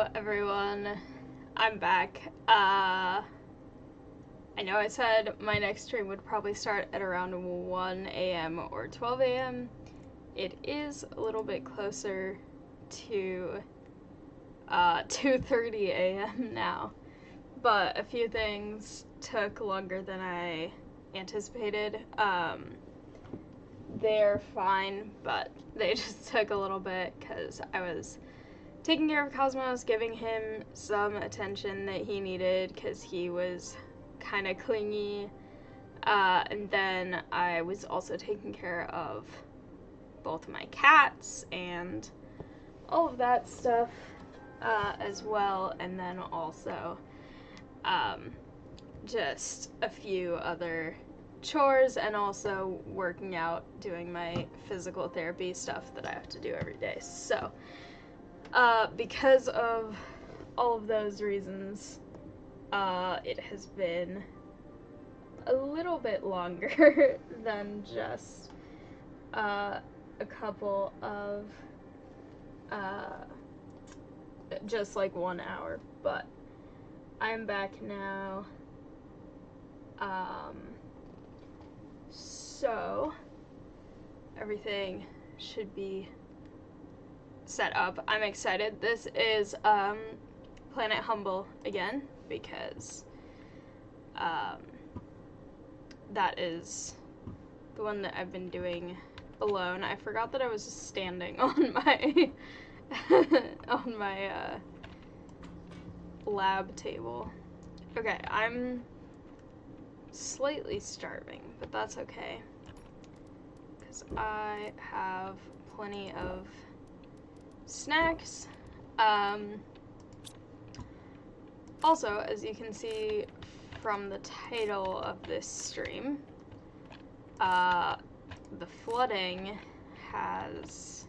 Hello everyone, I'm back. I know I said my next stream would probably start at around 1 a.m. or 12 a.m. It is a little bit closer to 2:30 a.m. now, but a few things took longer than I anticipated. They're fine, but they just took a little bit because I was taking care of Cosmos, giving him some attention that he needed because he was kind of clingy, and then I was also taking care of both my cats and all of that stuff as well, and then also just a few other chores, and also working out, doing my physical therapy stuff that I have to do every day. So because of all of those reasons, it has been a little bit longer than just a couple of just like 1 hour, but I'm back now. So everything should be set up. I'm excited. This is Planet Humble again because that is the one that I've been doing alone. I forgot that I was just standing on my on my lab table. Okay, I'm slightly starving, but that's okay because I have plenty of snacks. Also, as you can see from the title of this stream, the flooding has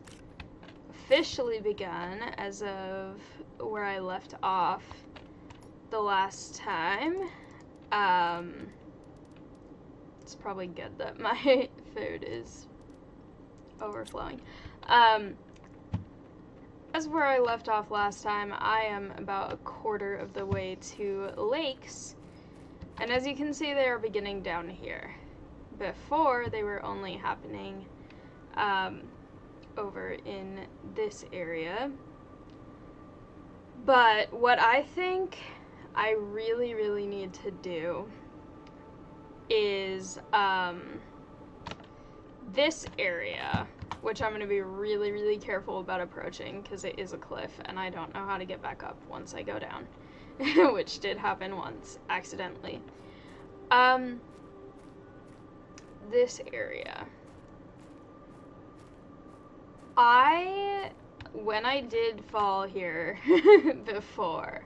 officially begun as of where I left off the last time. It's probably good that my food is overflowing. As where I left off last time, I am about a quarter of the way to lakes, and as you can see, they are beginning down here. Before, they were only happening over in this area. But what I think I really need to do is this area, which I'm going to be really careful about approaching because it is a cliff and I don't know how to get back up once I go down, which did happen once accidentally. This area, when I did fall here before,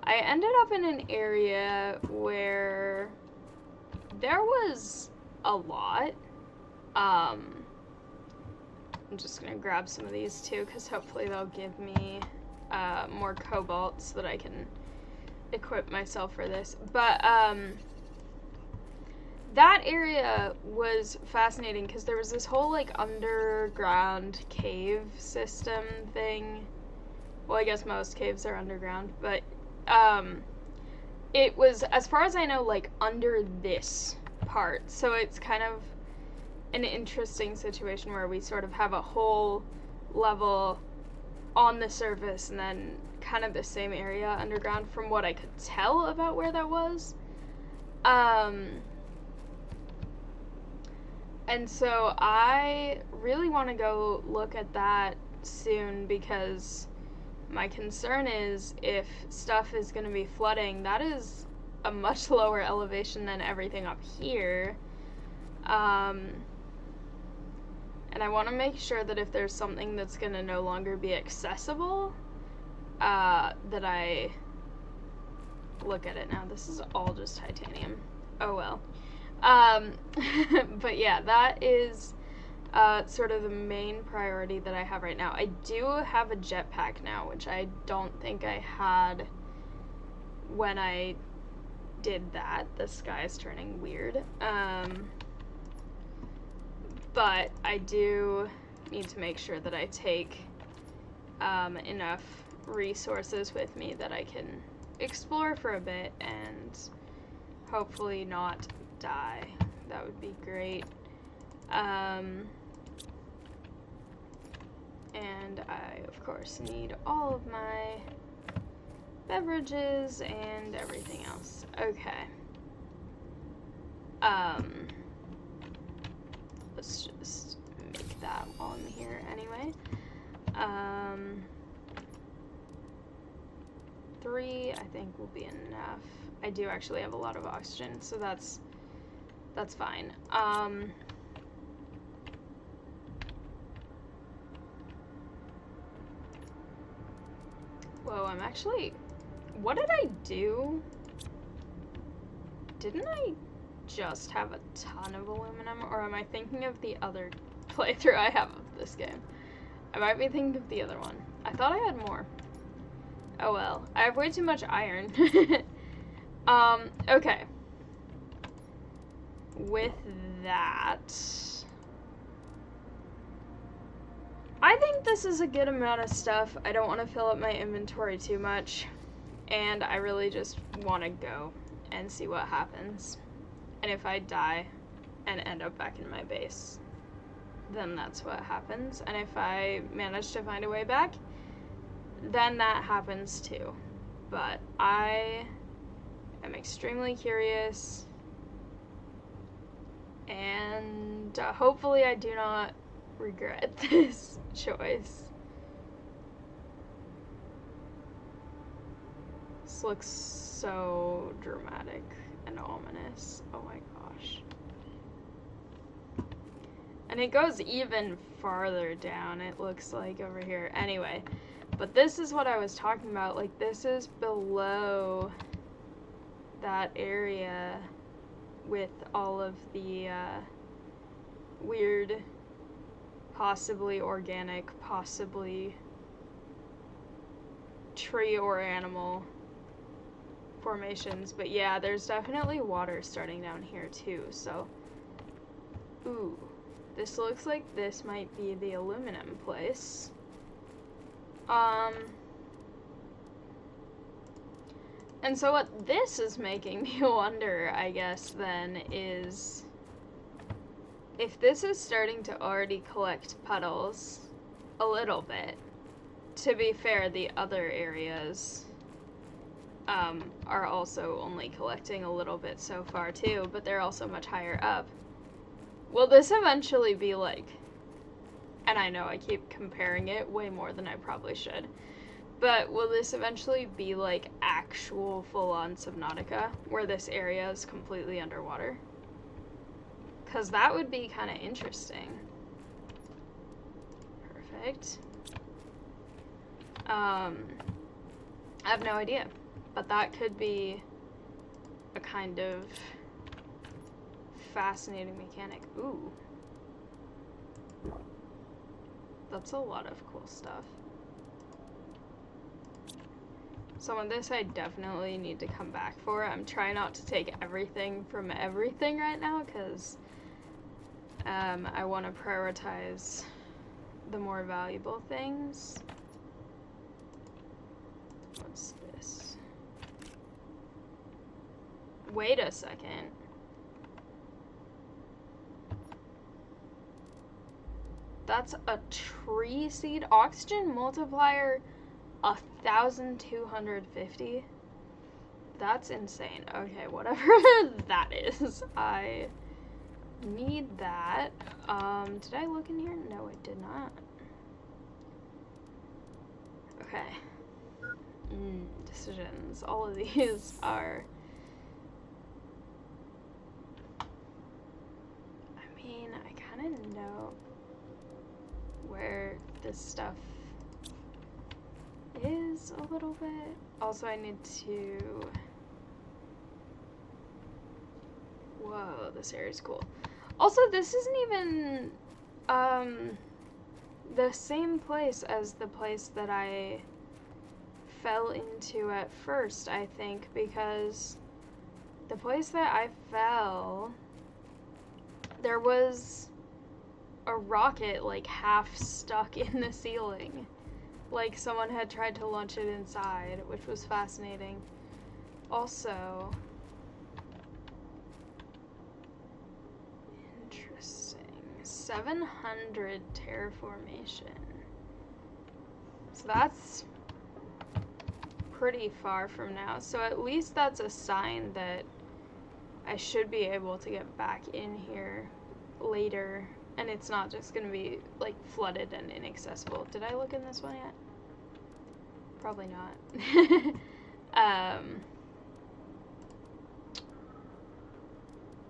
I ended up in an area where there was a lot. I'm just gonna grab some of these too, because hopefully they'll give me more cobalt so that I can equip myself for this. But that area was fascinating because there was this whole like underground cave system thing. Well, I guess most caves are underground, but it was, as far as I know, like under this part. So it's kind of an interesting situation where we sort of have a whole level on the surface and then kind of the same area underground from what I could tell about where that was. And so I really want to go look at that soon because my concern is if stuff is going to be flooding, that is a much lower elevation than everything up here. And I want to make sure that if there's something that's going to no longer be accessible, that I look at it now. This is all just titanium. Oh well. But yeah, that is sort of the main priority that I have right now. I do have a jetpack now, which I don't think I had when I did that. The sky is turning weird. But I do need to make sure that I take enough resources with me that I can explore for a bit and hopefully not die. That would be great. And I, of course, need all of my beverages and everything else. Okay. Let's just make that while I'm here anyway. 3, I think, will be enough. I do actually have a lot of oxygen, so that's fine. Whoa, I'm actually... What did I do? Didn't I just have a ton of aluminum, or am I thinking of the other playthrough I have of this game? I might be thinking of the other one. I thought I had more. Oh well. I have way too much iron. Okay. With that... I think this is a good amount of stuff. I don't want to fill up my inventory too much. And I really just want to go and see what happens. And if I die and end up back in my base, then that's what happens. And if I manage to find a way back, then that happens too. But I am extremely curious, and hopefully I do not regret this choice. This looks so dramatic and ominous. Oh my gosh. And it goes even farther down, it looks like, over here. Anyway, but this is what I was talking about. Like, this is below that area with all of the weird, possibly organic, possibly tree or animal formations. But yeah, there's definitely water starting down here too, so... Ooh. This looks like this might be the aluminum place. And so what this is making me wonder, I guess, then, is if this is starting to already collect puddles a little bit. To be fair, the other areas are also only collecting a little bit so far too, but they're also much higher up. Will this eventually be like, and I know I keep comparing it way more than I probably should, but will this eventually be like actual full-on Subnautica, where this area is completely underwater? Because that would be kind of interesting. Perfect. I have no idea, but that could be a kind of fascinating mechanic. Ooh. That's a lot of cool stuff. Some of this I definitely need to come back for. I'm trying not to take everything from everything right now, because I want to prioritize the more valuable things. What's this? Wait a second. That's a tree seed oxygen multiplier 1,250. That's insane. Okay, whatever that is. I need that. Did I look in here? No, I did not. Okay. Decisions. All of these are... I mean, I kind of know where this stuff is a little bit. Also, I need to... Whoa, this area's cool. Also, this isn't even the same place as the place that I fell into at first, I think, because the place that I fell, there was a rocket like half stuck in the ceiling. like someone had tried to launch it inside, which was fascinating. Also, interesting, 700 terraformation. So that's pretty far from now. So at least that's a sign that I should be able to get back in here later, and it's not just gonna be like flooded and inaccessible. Did I look in this one yet? Probably not.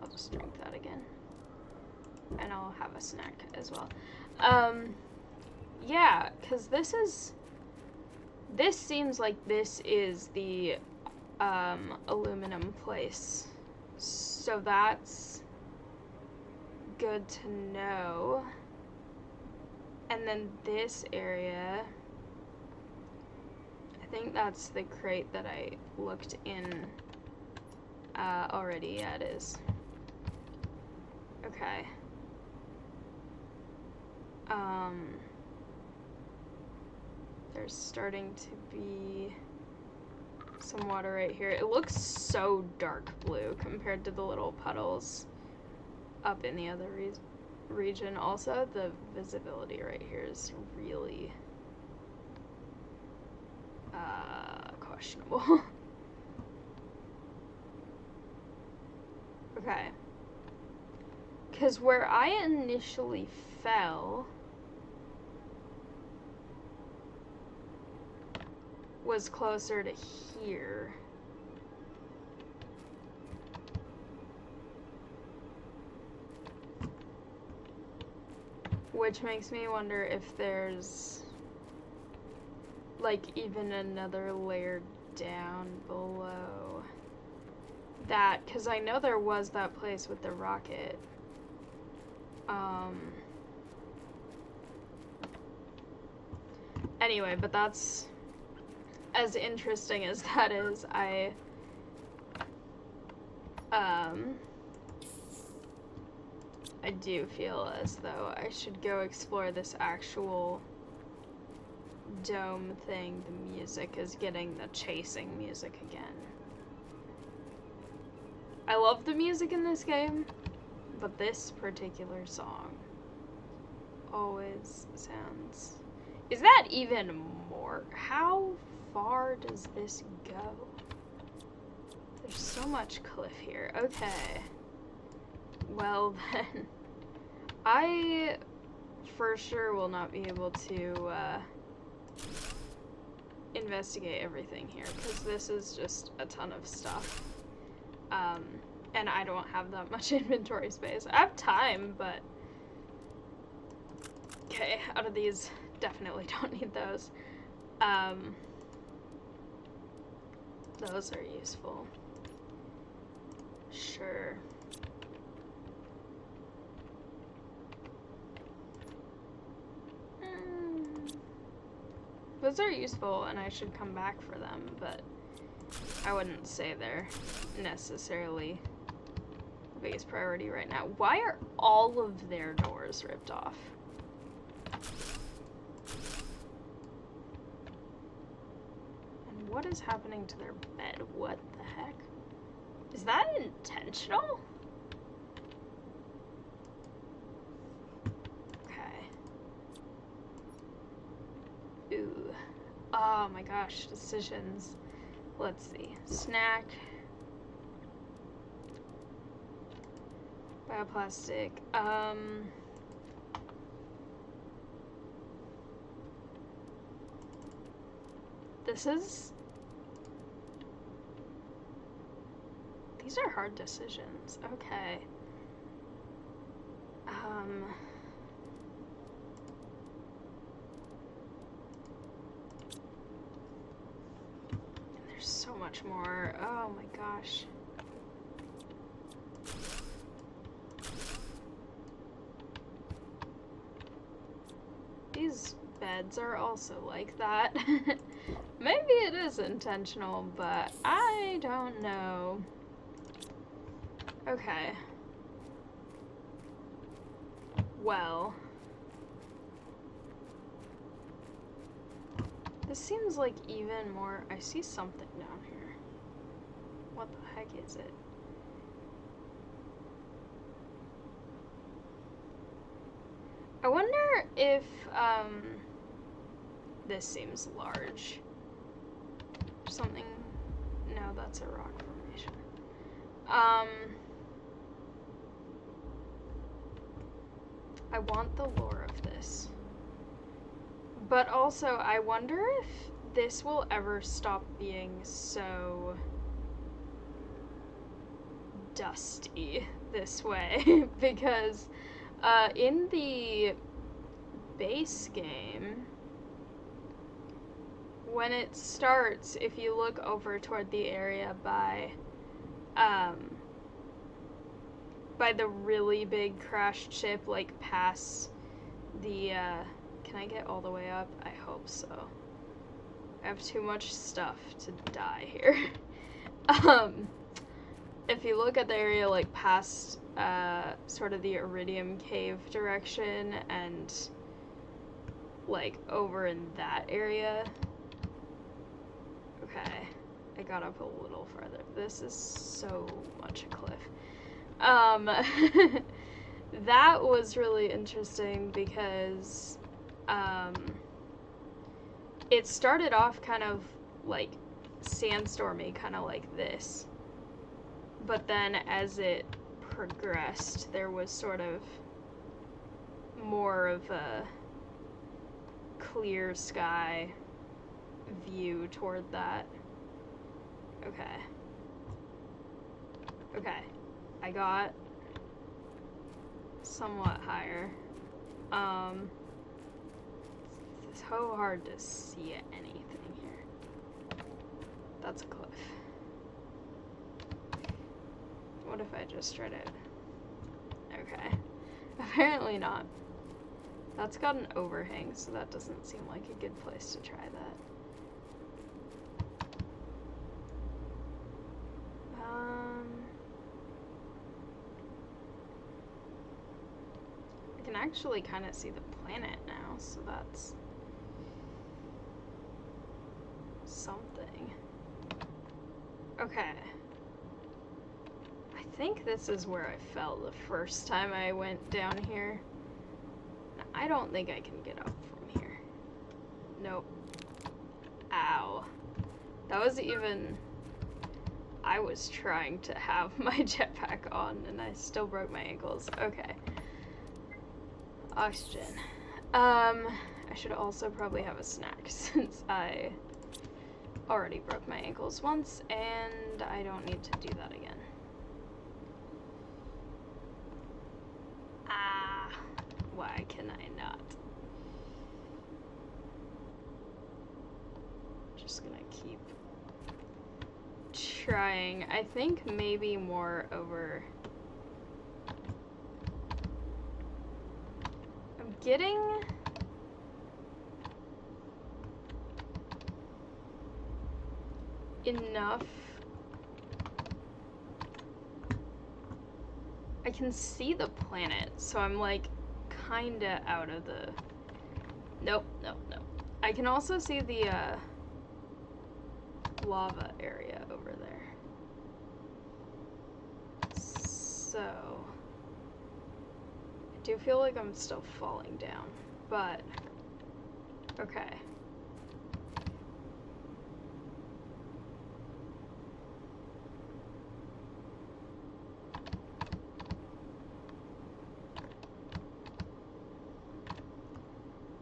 I'll just drink that again, and I'll have a snack as well. Yeah, because this seems like this is the aluminum place, so that's good to know. And then this area, I think that's the crate that I looked in already. Yeah, it is. Okay. There's starting to be some water right here. It looks so dark blue compared to the little puddles up in the other region. Also, the visibility right here is really questionable. Okay. Because where I initially fell was closer to here. Which makes me wonder if there's like even another layer down below that, because I know there was that place with the rocket. Anyway, but that's as interesting as that is. I do feel as though I should go explore this actual dome thing. The music is getting the chasing music again. I love the music in this game, but this particular song always sounds... Is that even more? How far does this go? There's so much cliff here. Okay. Well then, I for sure will not be able to investigate everything here, because this is just a ton of stuff. And I don't have that much inventory space. I have time, but... Okay, out of these, definitely don't need those. Those are useful. Sure. Those are useful, and I should come back for them, but I wouldn't say they're necessarily the biggest priority right now. Why are all of their doors ripped off? And what is happening to their bed? What the heck? Is that intentional? Okay. Ooh. Oh my gosh, decisions. Let's see. Snack. Bioplastic. This is... These are hard decisions. Okay. There's so much more. Oh my gosh. These beds are also like that. Maybe it is intentional, but I don't know. Okay. Well. This seems like even more... I see something down here. What the heck is it? I wonder if, this seems large. Something... No, that's a rock formation. I want the lore of this. But also, I wonder if this will ever stop being so dusty this way. Because in the base game, when it starts, if you look over toward the area by the really big crashed ship, like past the, can I get all the way up? I hope so. I have too much stuff to die here. If you look at the area, like past, sort of the Iridium Cave direction and, like, over in that area. Okay, I got up a little farther. This is so much a cliff. That was really interesting because, it started off kind of, like, sandstormy, kind of like this. But then as it progressed, there was sort of more of a clear sky view toward that. Okay. Okay. I got somewhat higher. It's so hard to see anything here. That's a cliff. What if I just tried it? Okay. Apparently not. That's got an overhang, so that doesn't seem like a good place to try that. I can actually kind of see the planet now, so that's something. Okay. I think this is where I fell the first time I went down here. I don't think I can get up from here. Nope. Ow. That was even... I was trying to have my jetpack on and I still broke my ankles. Okay. Oxygen. I should also probably have a snack since I already broke my ankles once and I don't need to do that again. Ah, why can I not? Just gonna keep trying. I think maybe more over... I'm getting... enough. I can see the planet, so I'm like kinda out of the... Nope, nope, nope. I can also see the lava area over there. So I do feel like I'm still falling down, but okay.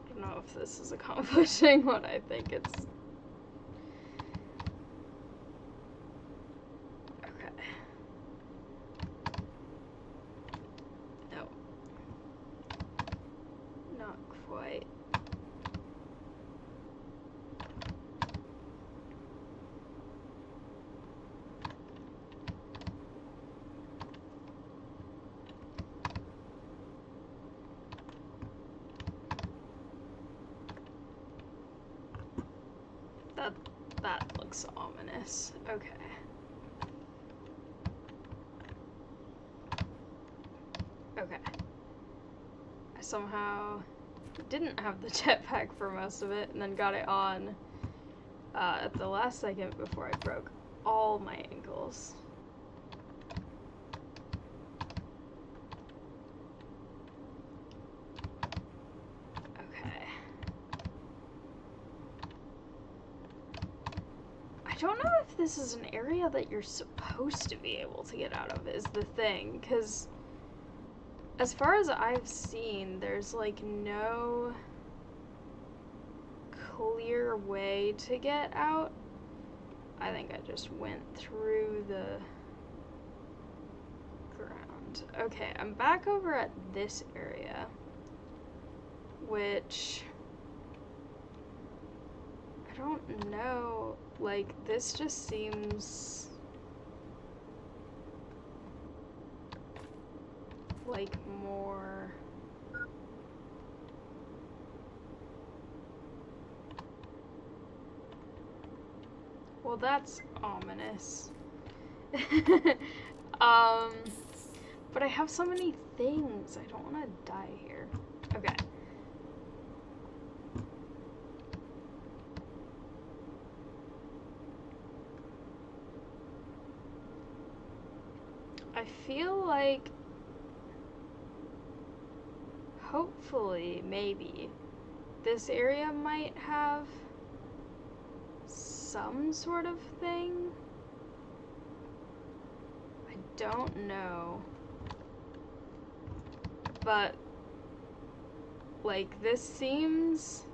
I don't know if this is accomplishing what I think it's... Okay. No. Not quite. That looks ominous. Okay. Okay. I somehow didn't have the jetpack for most of it and then got it on at the last second before I broke all my ankles. Okay. I don't know if this is an area that you're supposed to be able to get out of, is the thing, because as far as I've seen, there's like no clear way to get out. I think I just went through the ground. Okay, I'm back over at this area, which I don't know, like, this just seems like more well, that's ominous. But I have so many things. I don't want to die here. Okay. I feel like hopefully, maybe, this area might have some sort of thing. I don't know. But, like, this seems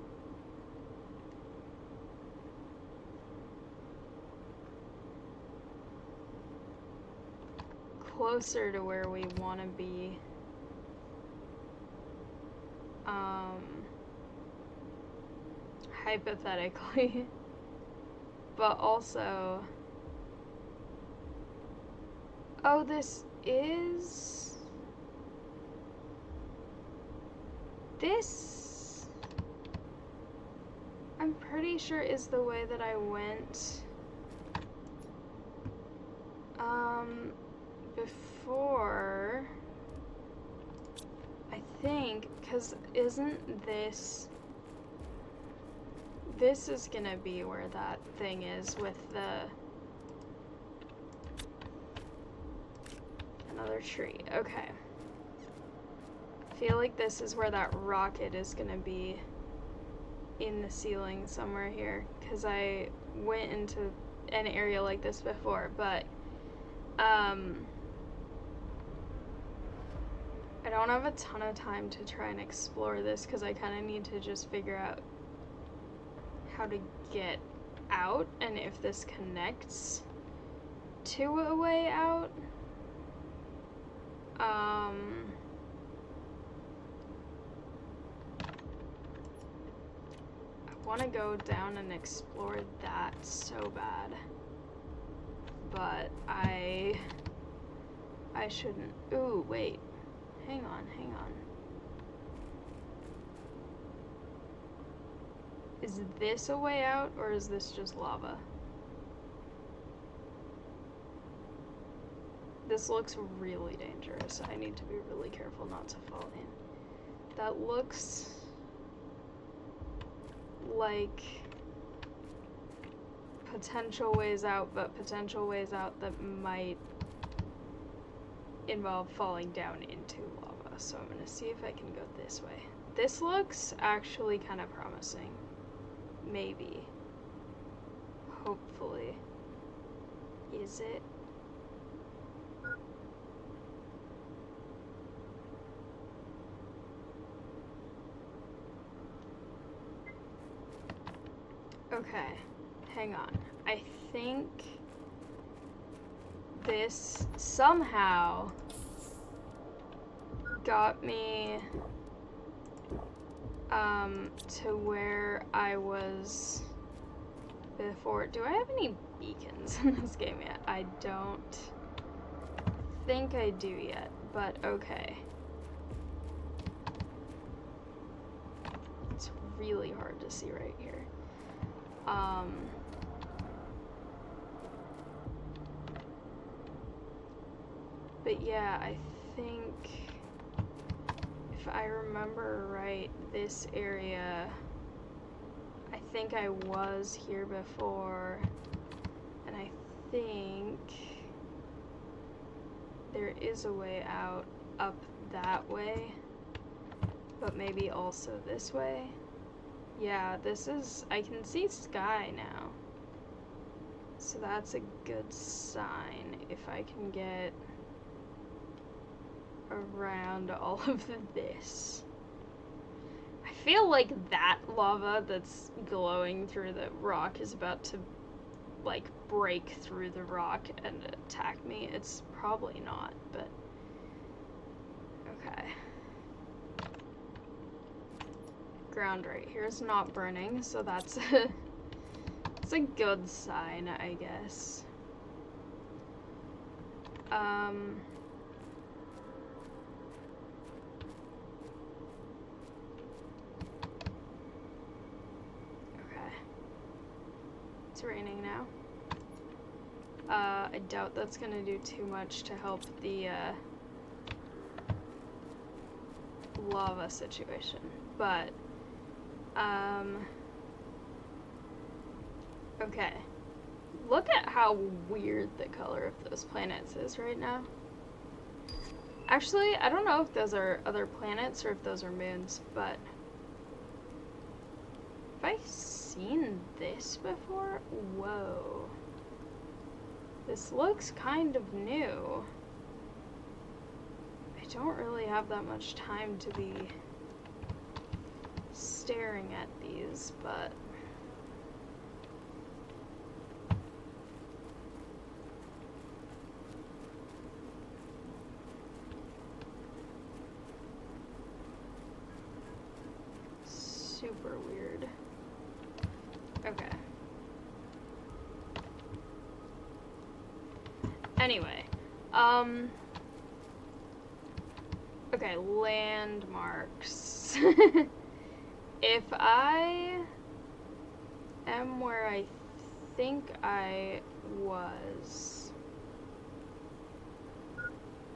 closer to where we want to be. Hypothetically. But also, oh, this, I'm pretty sure is the way that I went, before, I think, because isn't this is gonna be where that thing is with another tree. Okay. I feel like this is where that rocket is gonna be in the ceiling somewhere here, because I went into an area like this before, but I don't have a ton of time to try and explore this because I kind of need to just figure out how to get out and if this connects to a way out. I want to go down and explore that so bad, but I shouldn't. Ooh, wait. Hang on. Is this a way out, or is this just lava? This looks really dangerous. I need to be really careful not to fall in. That looks like potential ways out, but potential ways out that might involve falling down into lava. So I'm gonna see if I can go this way. This looks actually kind of promising. Maybe. Hopefully. Is it? Okay, hang on. I think this somehow got me to where I was before. Do I have any beacons in this game yet? I don't think I do yet, but okay. It's really hard to see right here. But yeah, I think if I remember right, this area, I think I was here before, and I think there is a way out up that way, but maybe also this way. Yeah, this is, I can see sky now, so that's a good sign if I can get around all of this. I feel like that lava that's glowing through the rock is about to, like, break through the rock and attack me. It's probably not, but okay. Ground right here is not burning, so that's it's a good sign, I guess. Okay. It's raining now. I doubt that's gonna do too much to help the lava situation, but okay. Look at how weird the color of those planets is right now. Actually, I don't know if those are other planets or if those are moons, but have I seen this before? Whoa. This looks kind of new. I don't really have that much time to be staring at these, but super weird. Okay. Anyway, okay, landmarks. If I am where I think I was,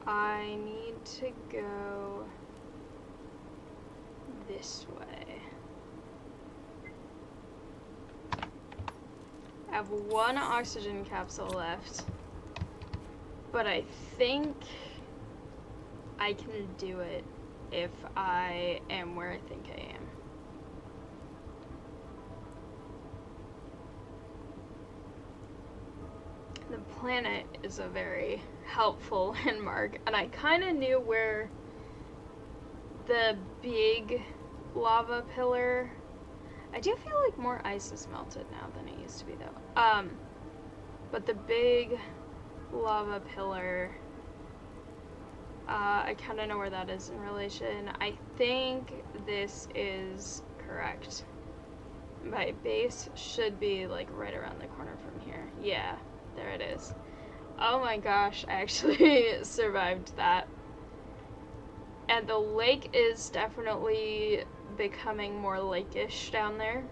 I need to go this way. I have one oxygen capsule left, but I think I can do it if I am where I think I am. The planet is a very helpful landmark, and I kind of knew where the big lava pillar, I do feel like more ice is melted now than it used to be though, but the big lava pillar, I kind of know where that is in relation. I think this is correct. My base should be like right around the corner from here. Yeah, there it is. Oh my gosh, I actually survived that. And the lake is definitely becoming more lake-ish down there.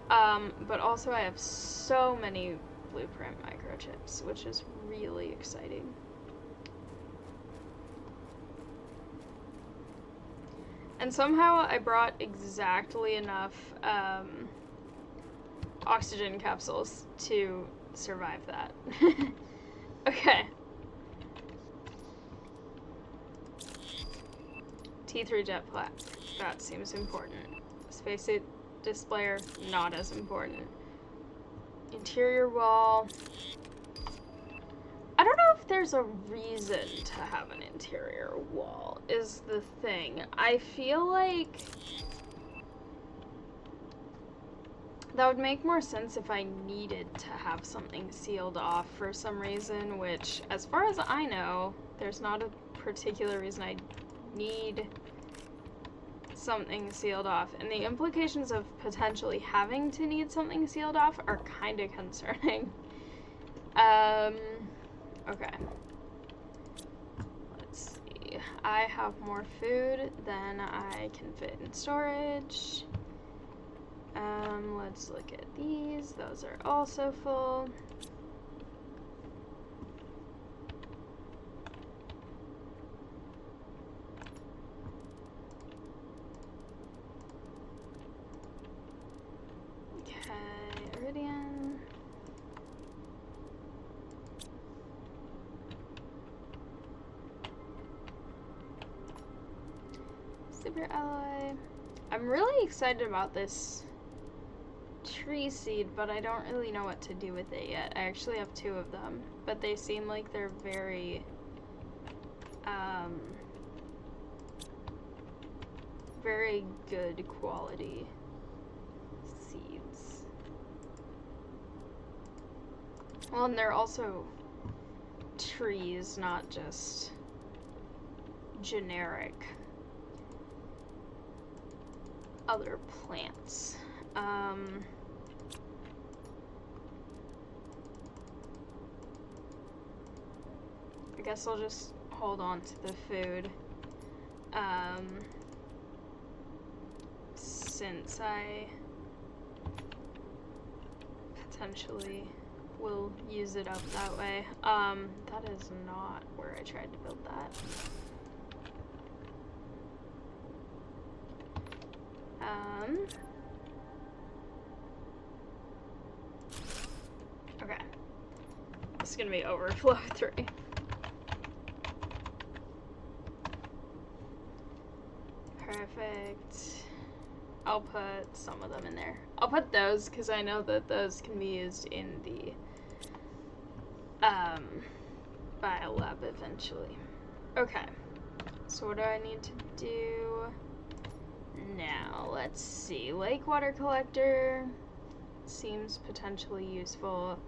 But also I have so many blueprint microchips, which is really exciting. And somehow I brought exactly enough oxygen capsules to survive that. Okay. T3 jetpack. That seems important. Spacesuit displayer, not as important. Interior wall. I don't know if there's a reason to have an interior wall, is the thing. I feel like that would make more sense if I needed to have something sealed off for some reason, which, as far as I know, there's not a particular reason I need something sealed off. And the implications of potentially having to need something sealed off are kind of concerning. Okay. Let's see. I have more food than I can fit in storage. Let's look at these. Those are also full. Okay, Iridian. Super alloy. I'm really excited about this tree seed, but I don't really know what to do with it yet. I actually have 2 of them, but they seem like they're very very good quality seeds. Well, and they're also trees, not just generic other plants. I guess I'll just hold on to the food. Since I potentially will use it up that way. That is not where I tried to build that. Okay. This is gonna be overflow 3. Perfect. I'll put some of them in there. I'll put those because I know that those can be used in the biolab eventually. Okay. So what do I need to do now? Let's see. Lake water collector seems potentially useful.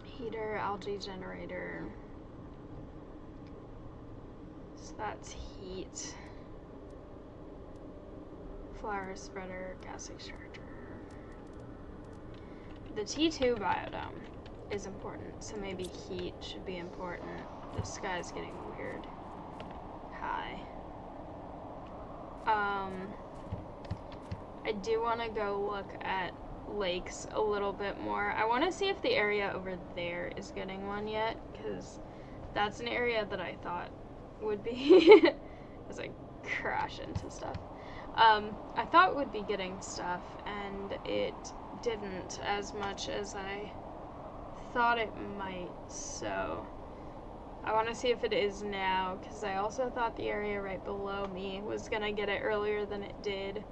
Heater, algae generator. So that's heat. Flower spreader, gas extractor. The T2 biodome is important, so maybe heat should be important. The sky's getting weird. Hi. I do want to go look at lakes a little bit more. I want to see if the area over there is getting one yet, because that's an area that I thought would be as I crash into stuff. I thought would be getting stuff, and it didn't as much as I thought it might, so I want to see if it is now, because I also thought the area right below me was going to get it earlier than it did.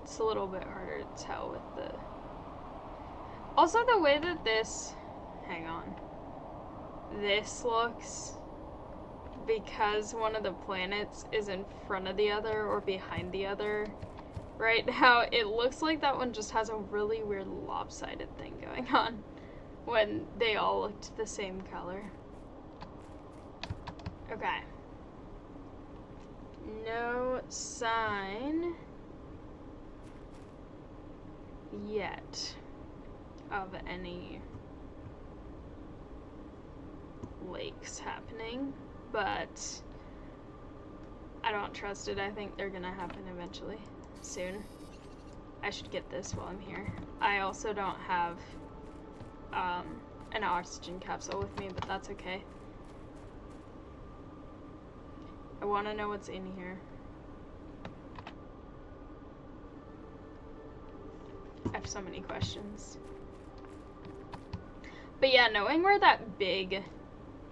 It's a little bit harder to tell with the... Also, the way that this... Hang on. This looks... Because one of the planets is in front of the other or behind the other right now, it looks like that one just has a really weird lopsided thing going on when they all looked the same color. Okay. No sign yet of any lakes happening, but I don't trust it. I think they're gonna happen eventually, soon. I should get this while I'm here. I also don't have an oxygen capsule with me, but that's okay. I want to know what's in here. I have so many questions. But yeah, knowing where that big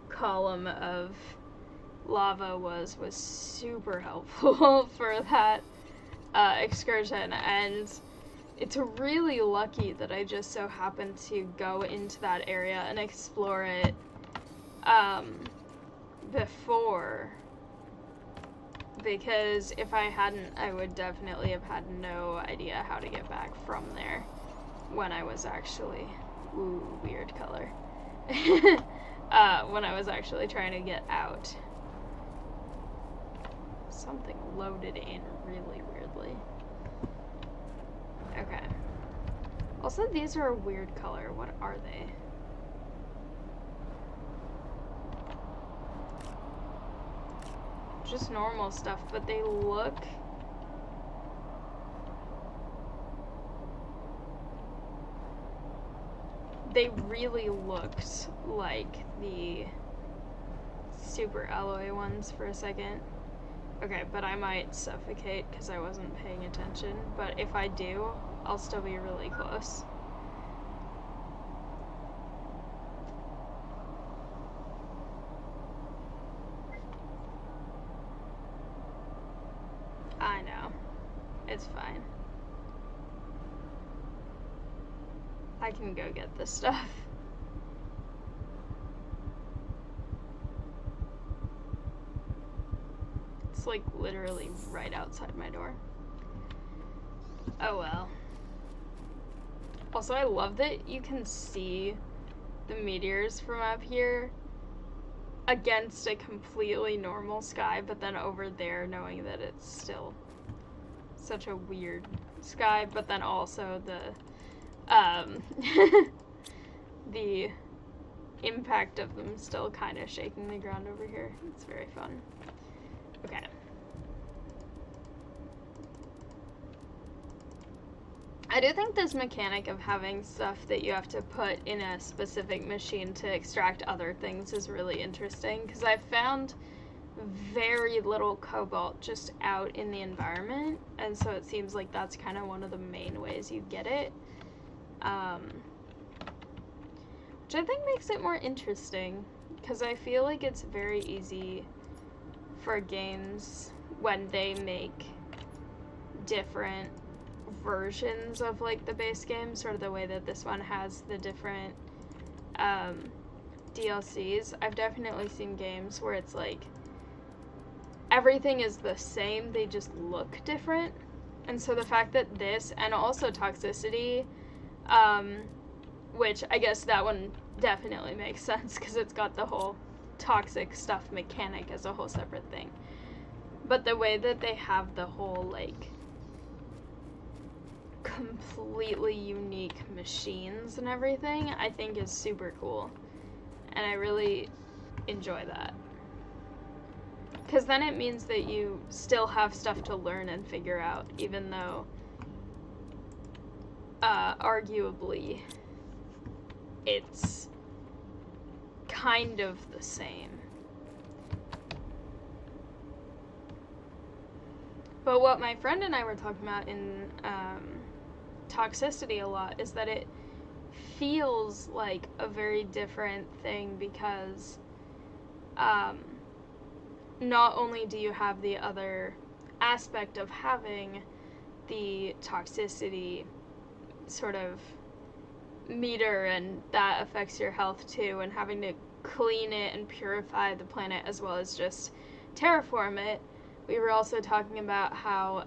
column of lava was super helpful for that excursion, and it's really lucky that I just so happened to go into that area and explore it before, because if I hadn't, I would definitely have had no idea how to get back from there when I was actually, ooh, weird color, when I was actually trying to get out. Something loaded in really weirdly. Okay. Also, these are a weird color. What are they? Just normal stuff, but they look... They really looked like the super alloy ones for a second. Okay, but I might suffocate because I wasn't paying attention. But if I do, I'll still be really close. I know. It's fine. I can go get this stuff. It's like literally right outside my door. Oh well. Also, I love that you can see the meteors from up here against a completely normal sky, but then over there knowing that it's still such a weird sky, but then also the the impact of them still kind of shaking the ground over here. It's very fun. Okay. I do think this mechanic of having stuff that you have to put in a specific machine to extract other things is really interesting, because I found very little cobalt just out in the environment, and so it seems like that's kind of one of the main ways you get it. Which I think makes it more interesting, because I feel like it's very easy for games when they make different versions of like the base game, sort of the way that this one has the different DLCs. I've definitely seen games where it's like everything is the same, they just look different. And so the fact that this, and also Toxicity, which I guess that one definitely makes sense because it's got the whole toxic stuff mechanic as a whole separate thing. But the way that they have the whole like completely unique machines and everything, I think is super cool. And I really enjoy that. Because then it means that you still have stuff to learn and figure out, even though arguably it's kind of the same. But what my friend and I were talking about in Toxicity a lot is that it feels like a very different thing, because not only do you have the other aspect of having the toxicity sort of meter, and that affects your health too, and having to clean it and purify the planet as well as just terraform it. We were also talking about how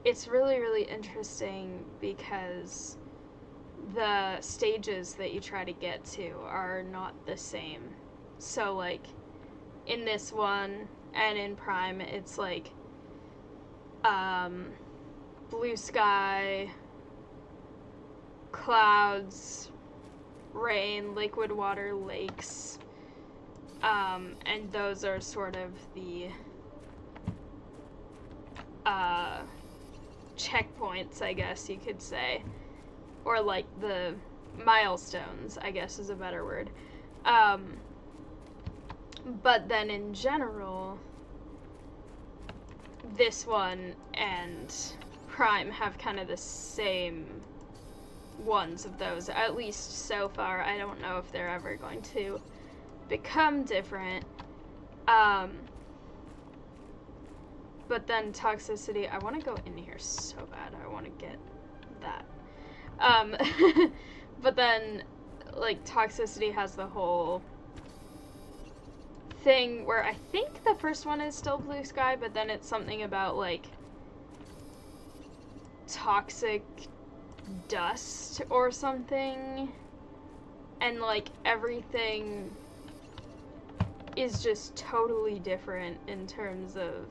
it's really, really interesting because the stages that you try to get to are not the same. So like in this one and in Prime, it's like blue sky, clouds, rain, liquid water, lakes, and those are sort of the checkpoints, I guess you could say, or like the milestones, I guess is a better word. But then in general, this one and Prime have kind of the same ones of those, at least so far. I don't know if they're ever going to become different. But then Toxicity, I want to go in here so bad. I want to get that. But then, like, Toxicity has the whole thing where I think the first one is still blue sky, but then it's something about, like, toxic dust or something. And, like, everything is just totally different in terms of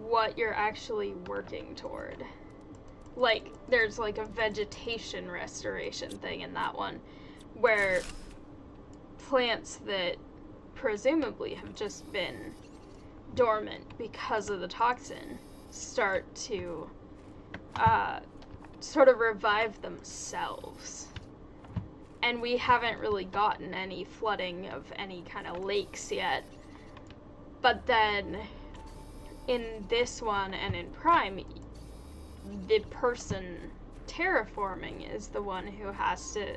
what you're actually working toward. Like, there's like a vegetation restoration thing in that one, where plants that presumably have just been dormant because of the toxin start to sort of revive themselves. And we haven't really gotten any flooding of any kind of lakes yet. But then in this one and in Prime, the person terraforming is the one who has to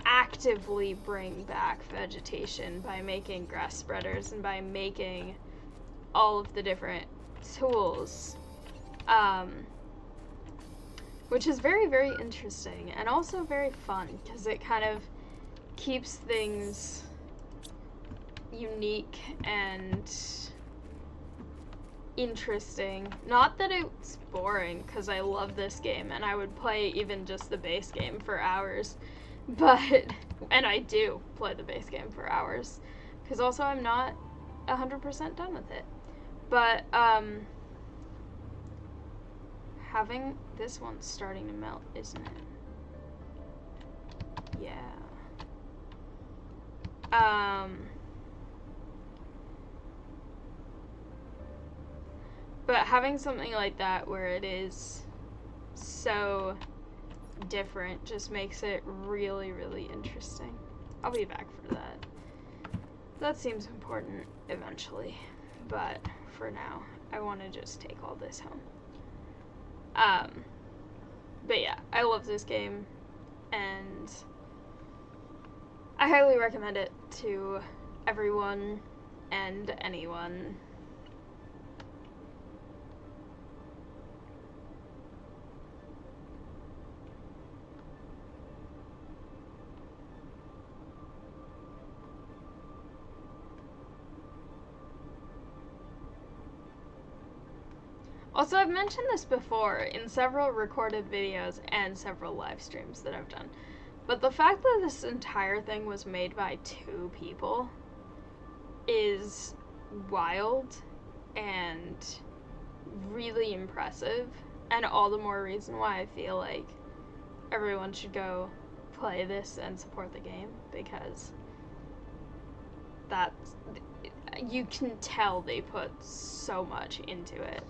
actively bring back vegetation by making grass spreaders and by making all of the different tools, which is very, very interesting and also very fun because it kind of keeps things unique and interesting. Not that it's boring, because I love this game and I would play even just the base game for hours, but, and I do play the base game for hours, because also I'm not 100% done with it. But, having this one starting to melt, isn't it? Yeah. But having something like that where it is so different just makes it really, really interesting. I'll be back for that. That seems important eventually, but for now, I want to just take all this home. But yeah, I love this game, and I highly recommend it to everyone and anyone. Also, I've mentioned this before in several recorded videos and several live streams that I've done, but the fact that this entire thing was made by 2 people is wild and really impressive, and all the more reason why I feel like everyone should go play this and support the game, because that's, you can tell they put so much into it.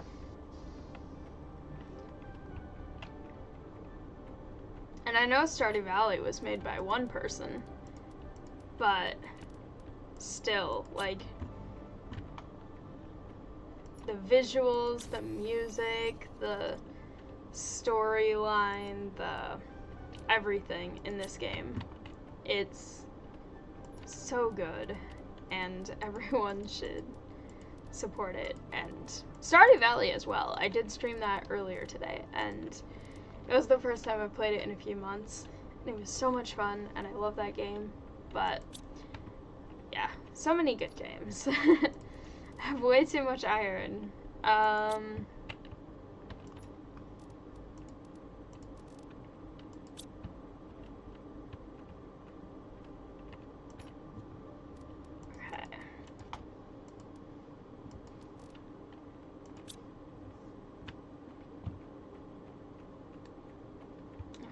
And I know Stardew Valley was made by 1 person, but still, like, the visuals, the music, the storyline, the everything in this game, it's so good, and everyone should support it. And Stardew Valley as well. I did stream that earlier today, and it was the first time I've played it in a few months, and it was so much fun, and I love that game. But yeah, so many good games. I have way too much iron.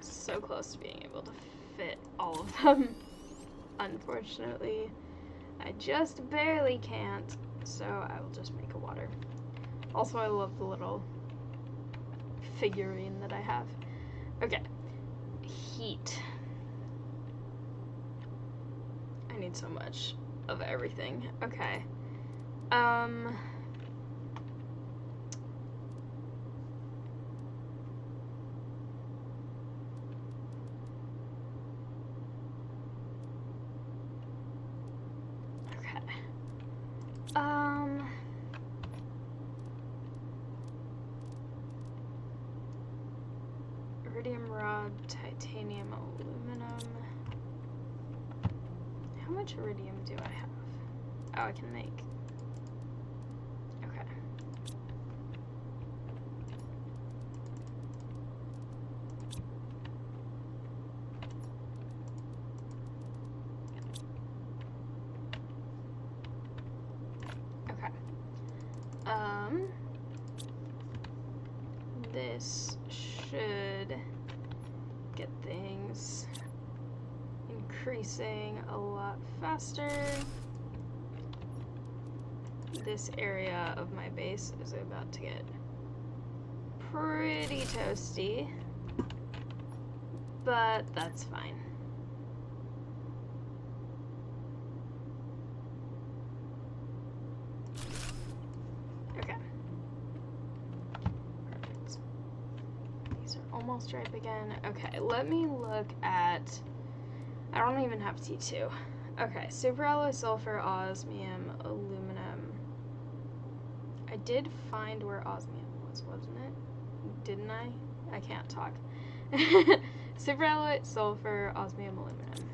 So close to being able to fit all of them. Unfortunately, I just barely can't, so I will just make a water. Also, I love the little figurine that I have. Okay, heat. I need so much of everything. Okay. Iridium rod, titanium, aluminum. How much iridium do I have? Oh, I can make. Okay. Okay. This should get things increasing a lot faster. This area of my base is about to get pretty toasty. but that's fine. Okay. Perfect. These are almost ripe again. Okay, let me look at... I don't even have T2. Okay, superalloy sulfur, osmium, aluminum. I did find where osmium was, wasn't it? Didn't I? I can't talk. Superalloy, sulfur, osmium, aluminum.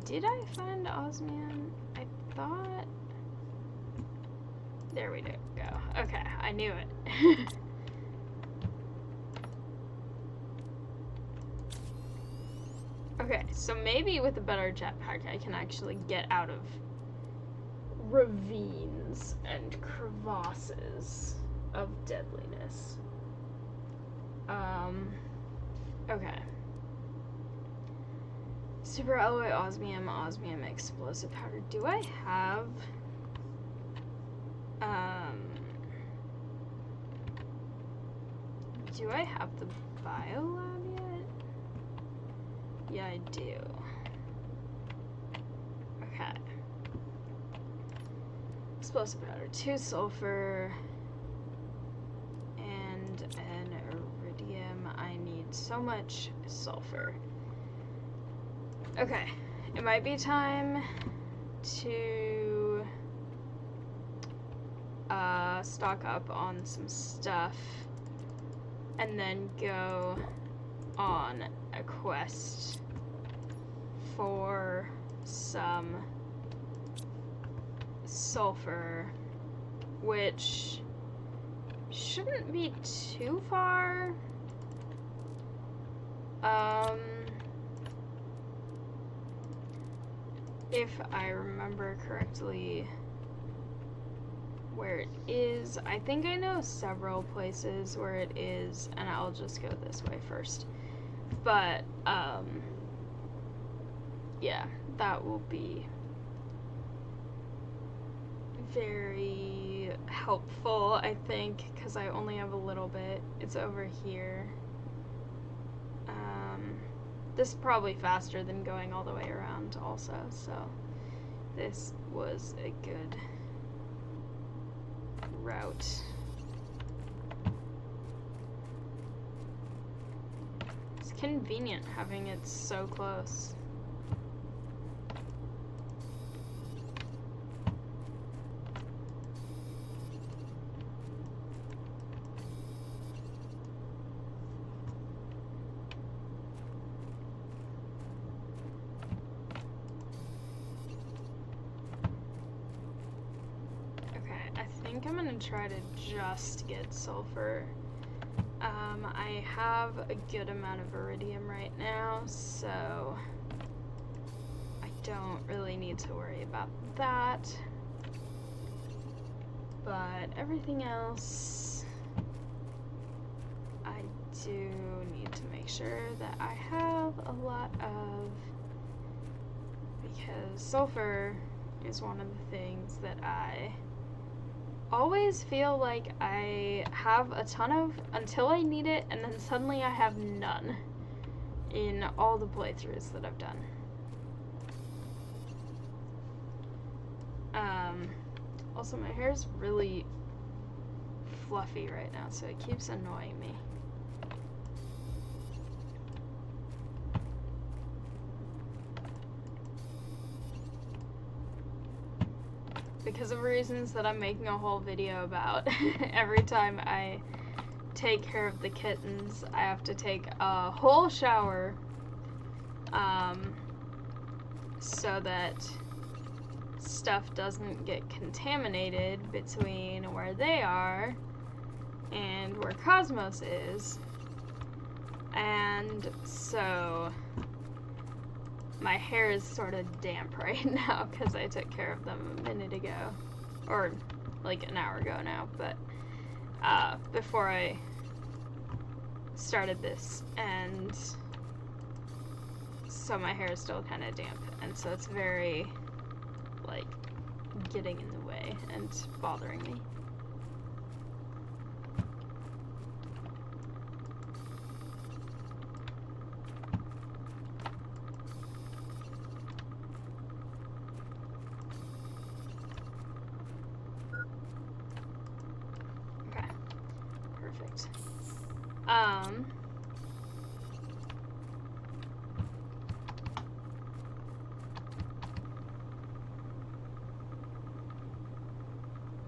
Did I find osmium? I thought... There we go. Okay, I knew it. Okay, so maybe with a better jetpack I can actually get out of ravines and crevasses of deadliness. Okay. Superalloy, osmium, osmium, explosive powder. Do I have... do I have the biolab yet? Yeah, I do. Okay. Explosive powder, 2 sulfur, and an iridium. I need so much sulfur. Okay, it might be time to stock up on some stuff and then go on a quest for some sulfur, which shouldn't be too far. If I remember correctly where it is. I think I know several places where it is, and I'll just go this way first. But, yeah, that will be very helpful, I think, because I only have a little bit. It's over here. This is probably faster than going all the way around also, so this was a good route. It's convenient having it so close. I'm gonna try to just get sulfur. I have a good amount of iridium right now, so I don't really need to worry about that. But everything else, I do need to make sure that I have a lot of, because sulfur is one of the things that I always feel like I have a ton of until I need it, and then suddenly I have none in all the playthroughs that I've done. Also, my hair is really fluffy right now, so it keeps annoying me. Because of reasons that I'm making a whole video about. Every time I take care of the kittens, I have to take a whole shower, so that stuff doesn't get contaminated between where they are and where Cosmos is. And so my hair is sort of damp right now because I took care of them a minute ago, or like an hour ago now, but before I started this, and so my hair is still kind of damp, and so it's very, like, getting in the way and bothering me. Okay, perfect.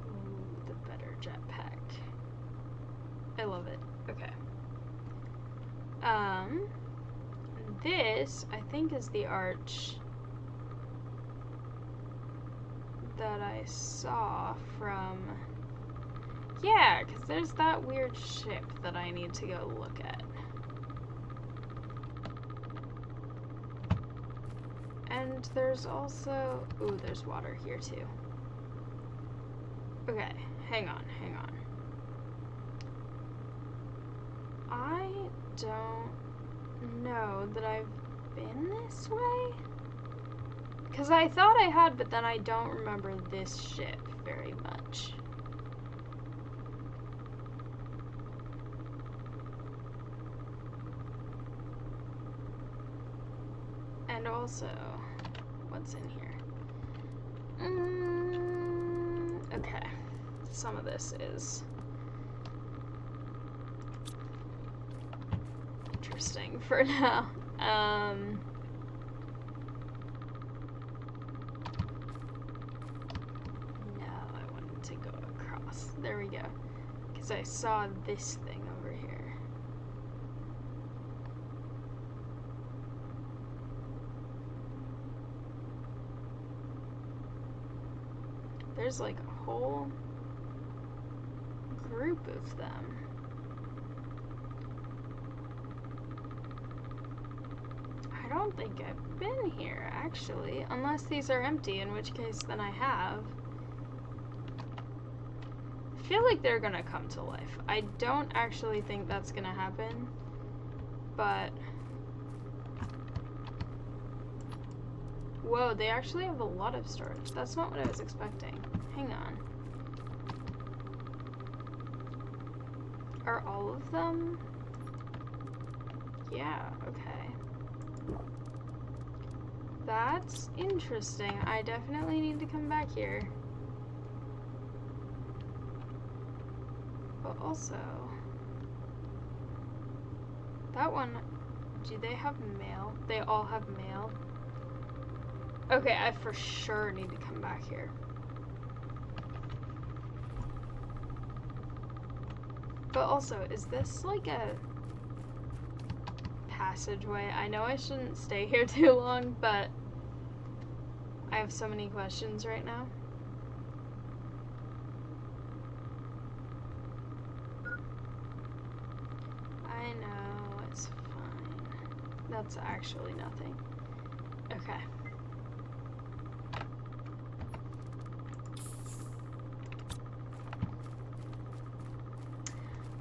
Ooh, the better jetpack. I love it. Okay. This, I think, is the arch that I saw from... Yeah, because there's that weird ship that I need to go look at. And there's also... Ooh, there's water here, too. Okay, hang on. I don't know that I've been this way. Because I thought I had, but then I don't remember this ship very much. And also, what's in here? Okay, some of this is interesting for now. No, I wanted to go across. There we go. Because I saw this thing over here. There's like a whole group of them. I don't think I've been here, actually. Unless these are empty, in which case then I have. I feel like they're gonna come to life. I don't actually think that's gonna happen, but... Whoa, they actually have a lot of storage. That's not what I was expecting. Hang on. Are all of them? Yeah, okay. That's interesting. I definitely need to come back here. But also... That one... Do they have mail? They all have mail? Okay, I for sure need to come back here. But also, is this like a passageway? I know I shouldn't stay here too long, but I have so many questions right now. I know, it's fine. That's actually nothing. Okay.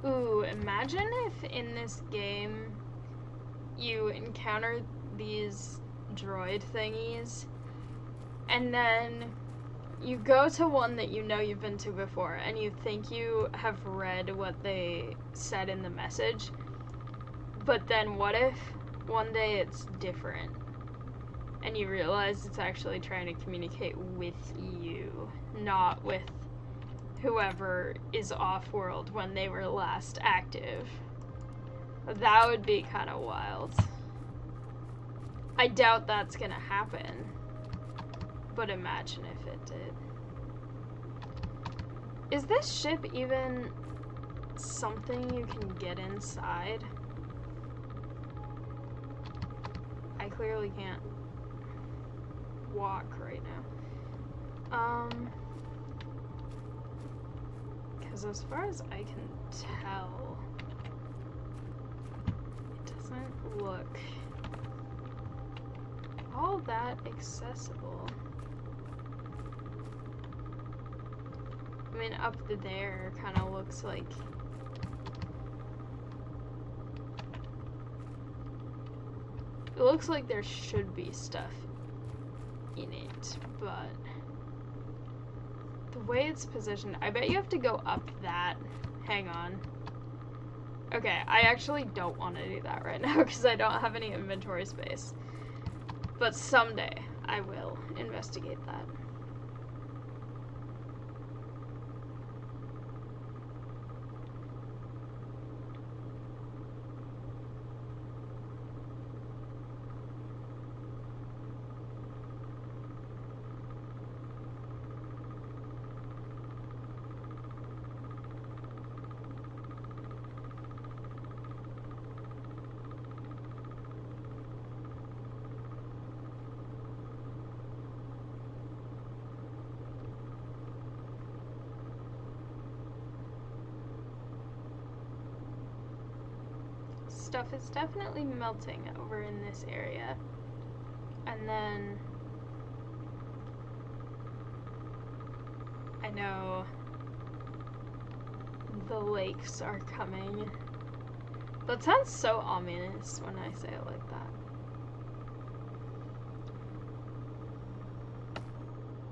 Ooh, imagine if in this game you encounter these droid thingies and then you go to one that you know you've been to before and you think you have read what they said in the message, but then what if one day it's different and you realize it's actually trying to communicate with you, not with whoever is off-world when they were last active. That would be kind of wild. I doubt that's gonna happen, but imagine if it did. Is this ship even something you can get inside? I clearly can't walk right now. Because as far as I can tell, it doesn't look all that accessible. I mean, up there kind of looks like... It looks like there should be stuff in it, but... The way it's positioned, I bet you have to go up that. Hang on. Okay, I actually don't want to do that right now because I don't have any inventory space. But someday I will investigate that. Stuff is definitely melting over in this area. And then I know the lakes are coming. That sounds so ominous when I say it like that.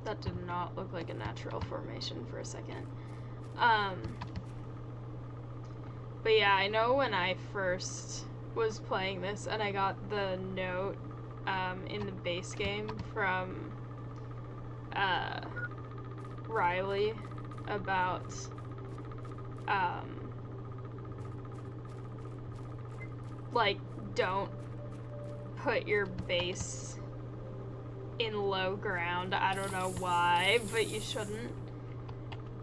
That did not look like a natural formation for a second. But yeah, I know when I first was playing this and I got the note in the base game from Riley about like, don't put your base in low ground. I don't know why, but you shouldn't.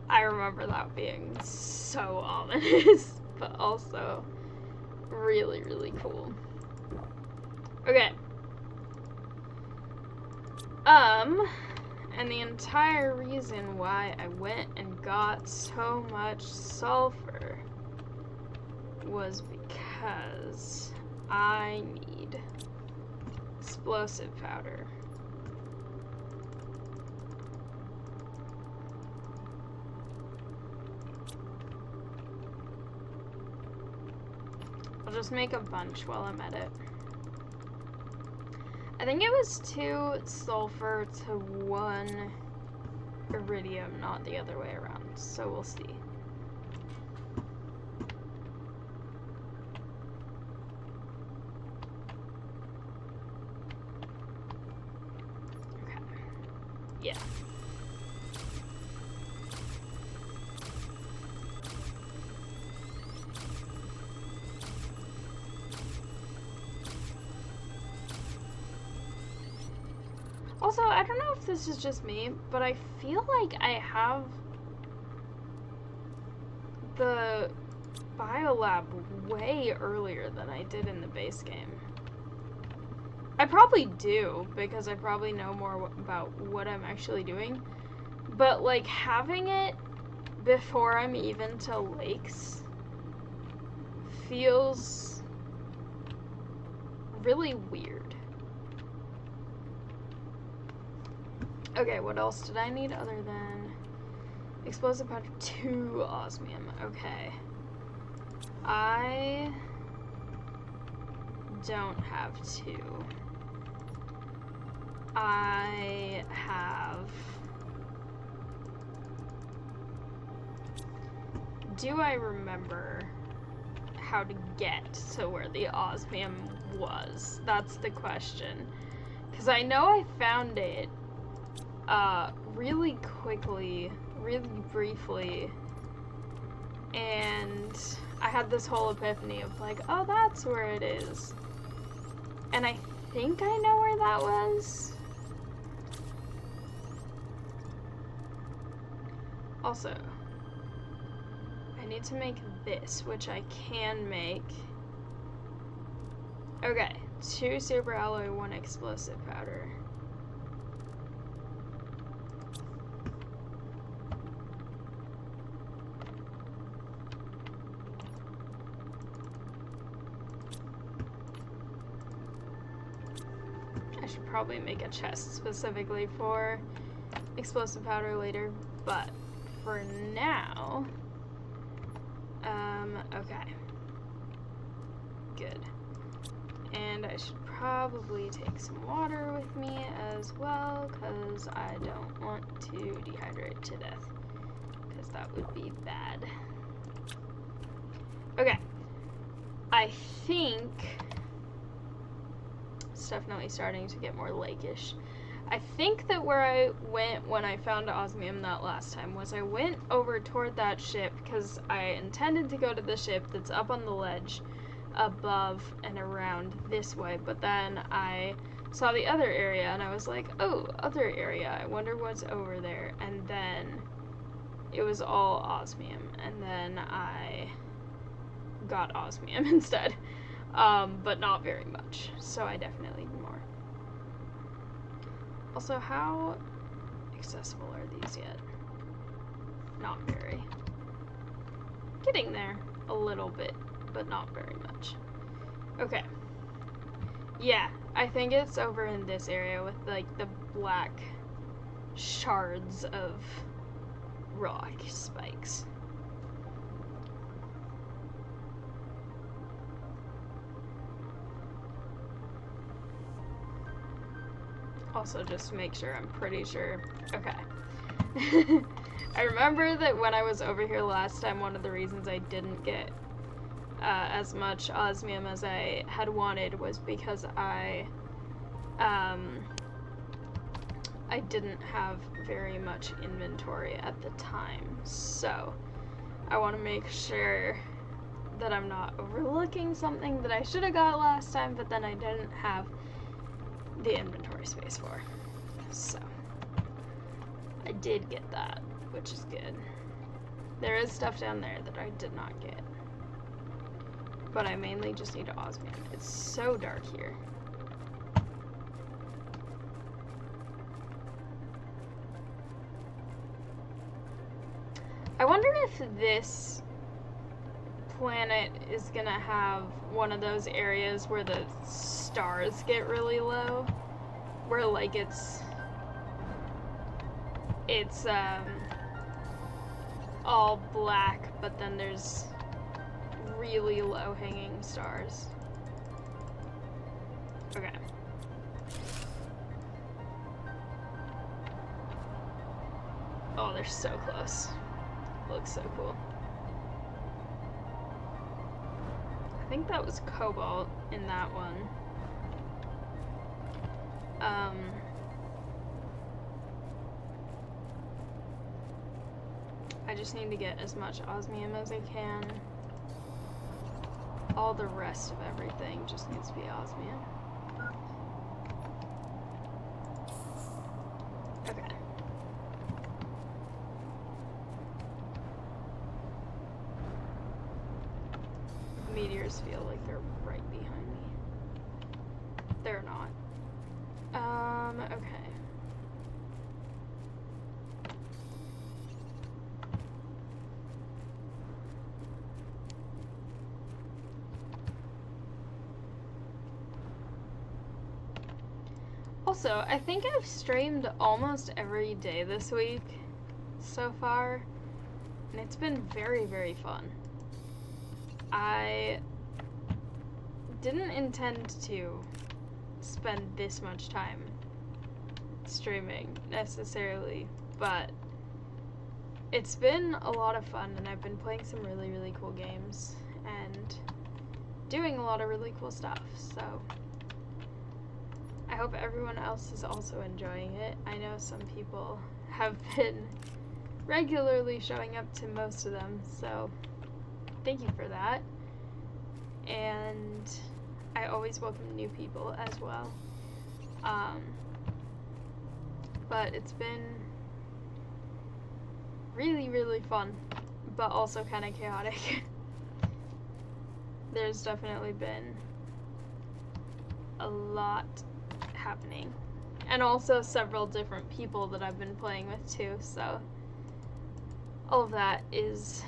I remember that being so ominous. But also really, really cool. Okay. And the entire reason why I went and got so much sulfur was because I need explosive powder. I'll just make a bunch while I'm at it. I think it was 2 sulfur to 1 iridium, not the other way around, so we'll see. Okay. Yeah. Also, I don't know if this is just me, but I feel like I have the biolab way earlier than I did in the base game. I probably do, because I probably know more about what I'm actually doing, but like having it before I'm even to lakes feels really weird. Okay, what else did I need other than explosive powder 2 osmium? Okay. I don't have 2. I have... Do I remember how to get to where the osmium was? That's the question. Because I know I found it really quickly, really briefly, and I had this whole epiphany of like, oh, that's where it is. And I think I know where that was. Also, I need to make this, which I can make. Okay, 2 super alloy, 1 explosive powder. I should probably make a chest specifically for explosive powder later, but for now, okay. Good. And I should probably take some water with me as well, because I don't want to dehydrate to death, because that would be bad. Okay. I think it's definitely starting to get more lakeish. I think that where I went when I found osmium that last time was I went over toward that ship because I intended to go to the ship that's up on the ledge above and around this way, but then I saw the other area and I was like, oh, other area, I wonder what's over there, and then it was all osmium, and then I got osmium instead, but not very much, so I definitely need more. Also, how accessible are these yet? Not very. Getting there a little bit, but not very much. Okay. Yeah, I think it's over in this area with like the black shards of rock spikes. Also, just to make sure, I'm pretty sure. Okay. I remember that when I was over here last time, one of the reasons I didn't get as much osmium as I had wanted was because I didn't have very much inventory at the time. So I want to make sure that I'm not overlooking something that I should have got last time, but then I didn't have the inventory space for. So I did get that, which is good. There is stuff down there that I did not get, but I mainly just need osmium. It's so dark here. I wonder if this planet is gonna have one of those areas where the stars get really low, where like it's all black, but then there's really low hanging stars. Okay. Oh, they're so close. Looks so cool. I think that was cobalt in that one. I just need to get as much osmium as I can. All the rest of everything just needs to be osmium. Okay. Meteors feel like they're right behind me. They're not. Okay. Also, I think I've streamed almost every day this week so far, and it's been very, very fun. I didn't intend to spend this much time streaming necessarily, but it's been a lot of fun, and I've been playing some really, really cool games and doing a lot of really cool stuff, so I hope everyone else is also enjoying it. I know some people have been regularly showing up to most of them, so thank you for that. And I always welcome new people as well. But it's been really, really fun, but also kind of chaotic. There's definitely been a lot happening, and also several different people that I've been playing with too, so all of that is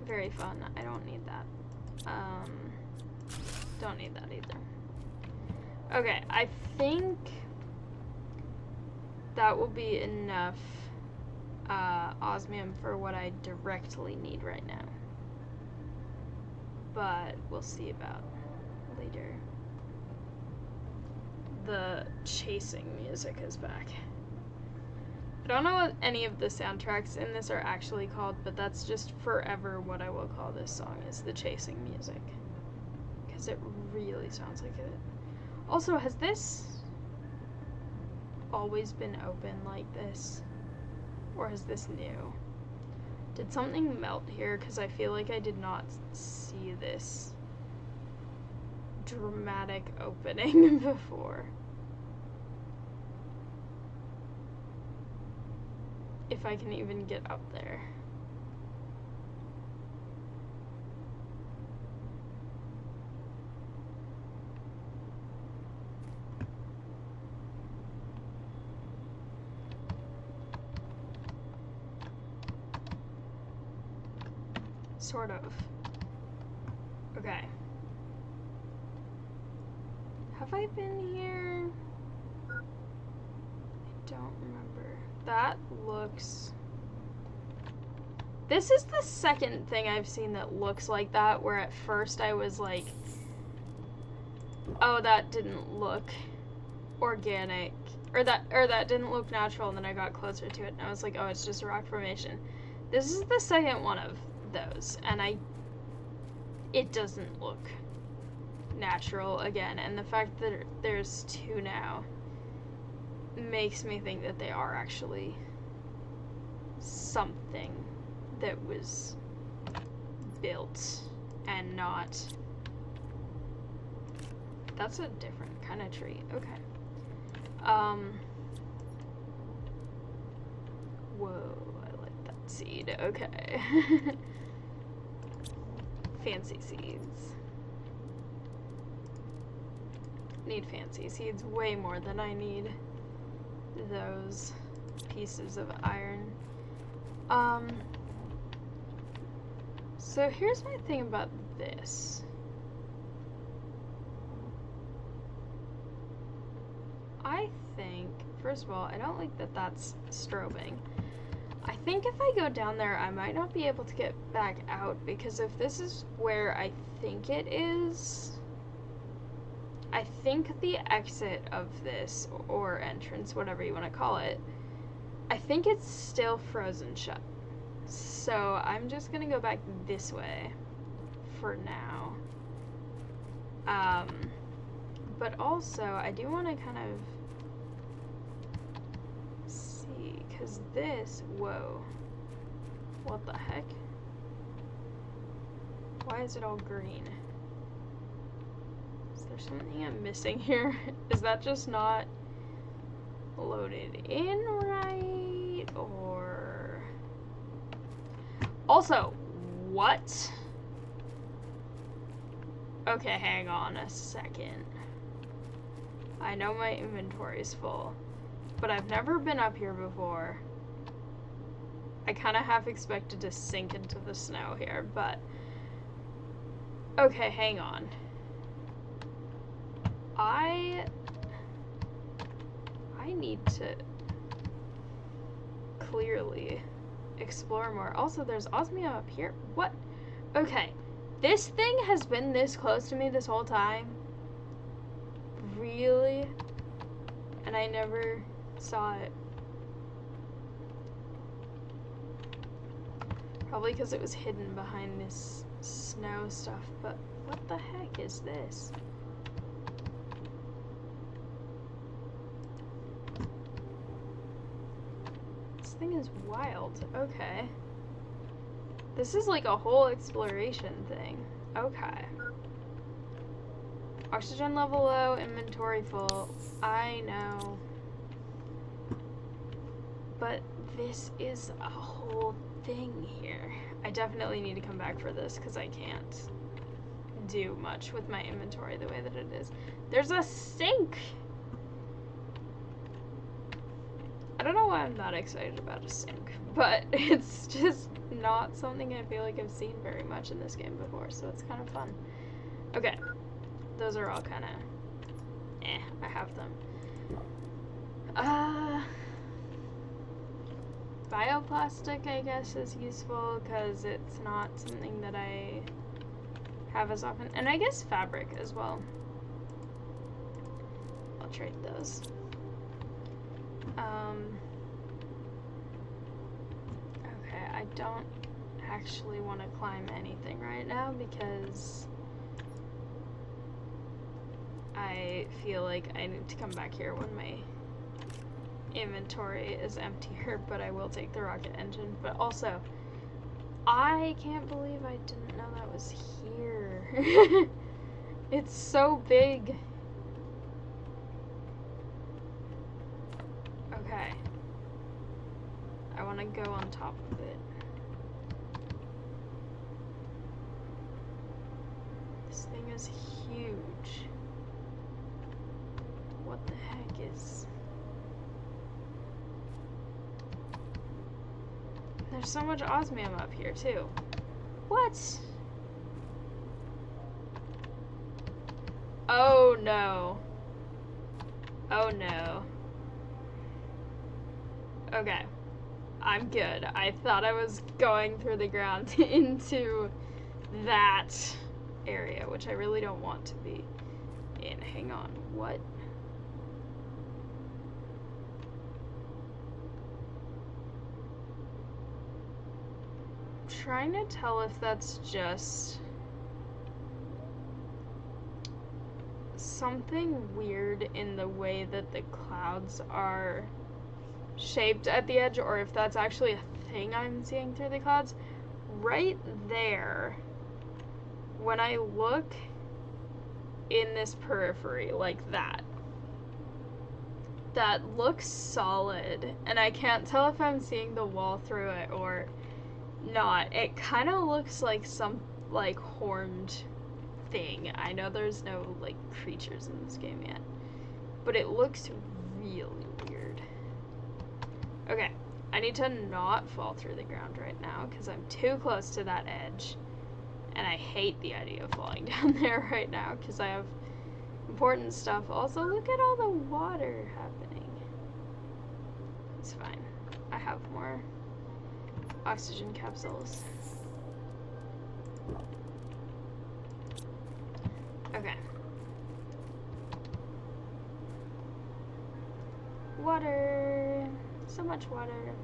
very fun. I don't need that. Don't need that either. Okay, I think that will be enough osmium for what I directly need right now. But we'll see about later. The chasing music is back. I don't know what any of the soundtracks in this are actually called, but that's just forever what I will call this song, is the chasing music. Because it really sounds like it. Also, has this always been open like this? Or is this new? Did something melt here? Because I feel like I did not see this dramatic opening before. If I can even get up there. Sort of. Okay. Have I been here? I don't remember. That looks... This is the second thing I've seen that looks like that, where at first I was like, oh, that didn't look organic, or that didn't look natural, and then I got closer to it and I was like, oh, it's just a rock formation. This is the second one of those, and it doesn't look natural again, and the fact that there's two now makes me think that they are actually something that was built and not... That's a different kind of tree. Okay. Whoa, I like that seed. Okay. Fancy seeds. Need fancy seeds way more than I need those pieces of iron. So here's my thing about this. I think, first of all, I don't like that that's strobing. I think if I go down there, I might not be able to get back out, because if this is where I think it is, I think the exit of this, or entrance, whatever you want to call it, I think it's still frozen shut. So I'm just gonna go back this way for now. But also, I do want to kind of see, because this, whoa, what the heck? Why is it all green? Is there something I'm missing here? Is that just not loaded in right, or... Also, what? Okay, hang on a second. I know my inventory is full, but I've never been up here before. I kind of half expected to sink into the snow here, but... Okay, hang on. I need to clearly explore more. Also, there's osmium up here. What? Okay, this thing has been this close to me this whole time. Really? And I never saw it. Probably because it was hidden behind this snow stuff, but what the heck is this? This thing is wild. Okay. This is like a whole exploration thing. Okay. Oxygen level low, inventory full. I know. But this is a whole thing here. I definitely need to come back for this because I can't do much with my inventory the way that it is. There's a sink! I don't know why I'm not excited about a sink, but it's just not something I feel like I've seen very much in this game before, so it's kind of fun. Okay, those are all kind of, I have them. bioplastic, I guess, is useful because it's not something that I have as often. And I guess fabric as well. I'll trade those. Okay, I don't actually want to climb anything right now because I feel like I need to come back here when my inventory is emptier, but I will take the rocket engine. But also, I can't believe I didn't know that was here. It's so big. Okay. I want to go on top of it. This thing is huge. What the heck is... There's so much osmium up here, too. What? Oh, no. Oh, no. Okay. I'm good. I thought I was going through the ground into that area, which I really don't want to be in. Hang on. What? Trying to tell if that's just something weird in the way that the clouds are shaped at the edge, or if that's actually a thing I'm seeing through the clouds. Right there, when I look in this periphery like that looks solid, and I can't tell if I'm seeing the wall through it or not. It kind of looks like some like horned thing. I know there's no like creatures in this game yet, but it looks really weird. Okay, I need to not fall through the ground right now because I'm too close to that edge, and I hate the idea of falling down there right now because I have important stuff. Also, look at all the water happening. It's fine. I have more oxygen capsules. Okay. Water. So much water.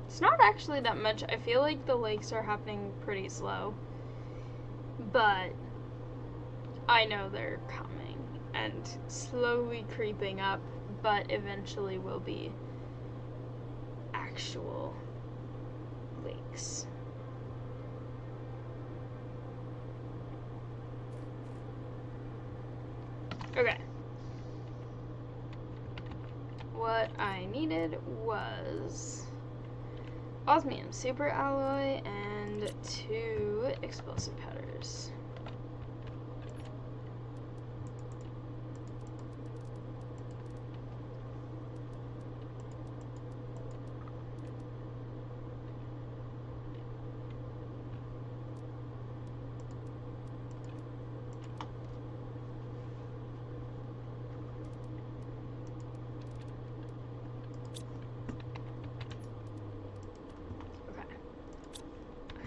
It's not actually that much. I feel like the lakes are happening pretty slow. But I know they're coming and slowly creeping up, but eventually will be actual lakes. Okay. What I needed was osmium super alloy and 2 explosive powders.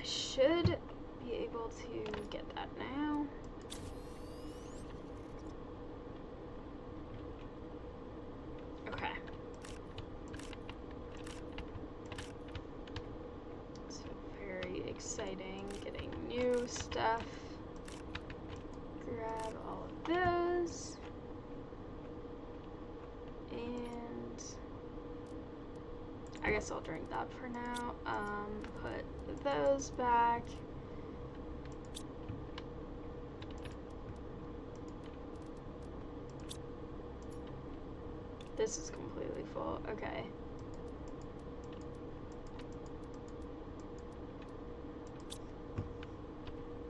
Should be able to get that now. Okay. So very exciting, getting new stuff. Grab all of those. And I guess I'll drink that for now. Put those back. This is completely full. Okay.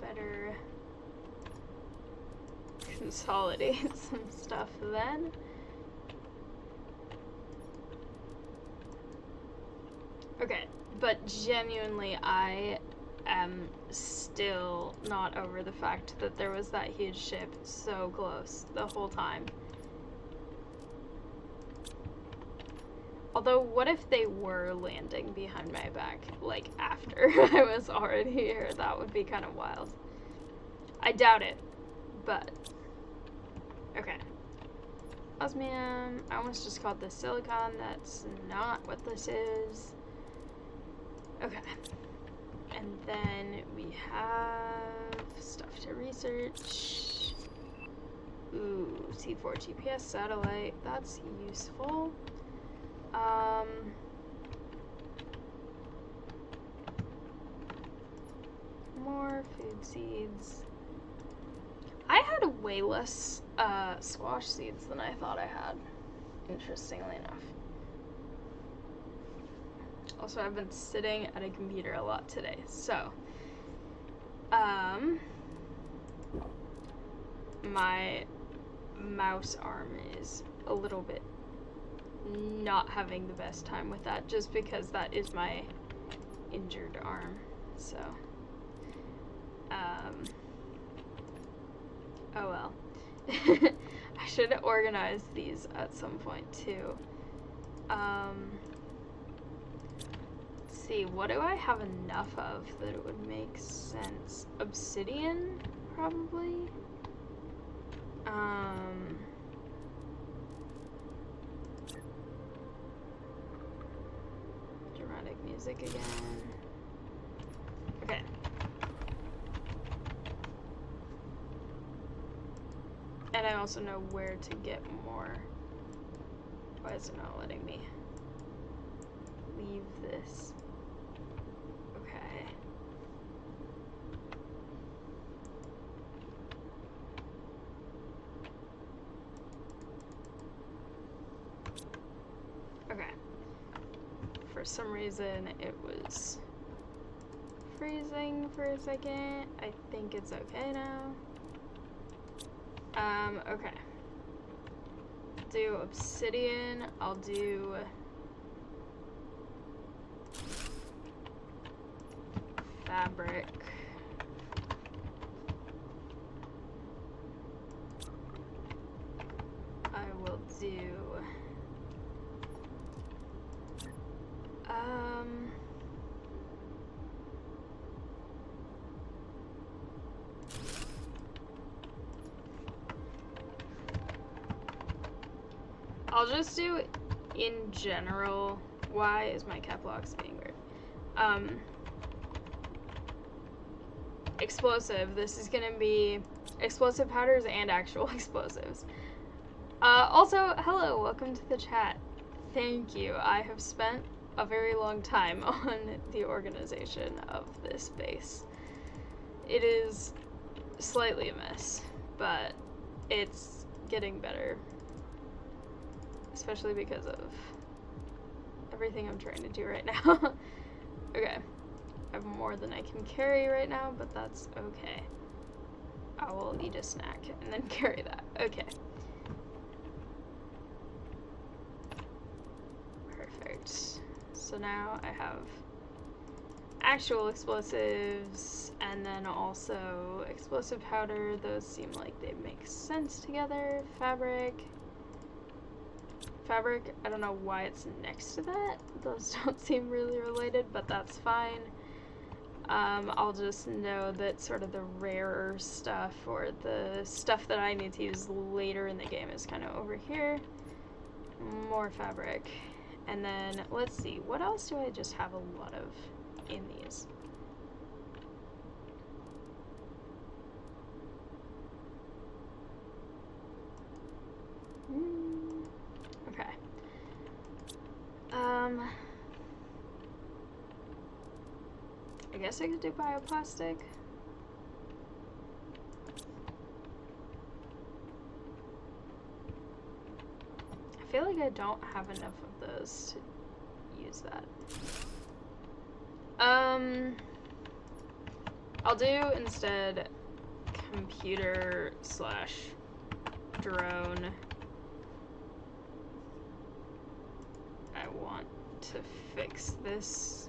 Better consolidate some stuff then. Okay, but genuinely, I am still not over the fact that there was that huge ship so close the whole time. Although, what if they were landing behind my back, like, after I was already here? That would be kind of wild. I doubt it, but... Okay. Osmium. I almost just called this silicon. That's not what this is. Okay. And then we have stuff to research. Ooh, C4 GPS satellite. That's useful. More food seeds. I had way less squash seeds than I thought I had, interestingly enough. Also, I've been sitting at a computer a lot today, so my mouse arm is a little bit not having the best time with that, just because that is my injured arm. So oh well. I should organize these at some point too. Let's see, what do I have enough of that it would make sense? Obsidian, probably. Dramatic music again. Okay. And I also know where to get more. Why is it not letting me leave this? Okay. Okay. For some reason it was freezing for a second. I think it's okay now. Okay. Do obsidian. I'll do fabric. I will do I'll just do in general. Why is my cap locks being weird? Explosive. This is gonna be explosive powders and actual explosives. Also, hello, welcome to the chat. Thank you. I have spent a very long time on the organization of this base. It is slightly a mess, but it's getting better. Especially because of everything I'm trying to do right now. Okay. I have more than I can carry right now, but that's okay. I will eat a snack and then carry that. Okay. Perfect. So now I have actual explosives and then also explosive powder. Those seem like they make sense together. Fabric. Fabric, I don't know why it's next to that. Those don't seem really related, but that's fine. I'll just know that sort of the rarer stuff or the stuff that I need to use later in the game is kind of over here. More fabric. And then, let's see, what else do I just have a lot of in these? Okay. I guess I could do bioplastic. I feel like I don't have enough of those to use that. I'll do instead computer / drone. I want to fix this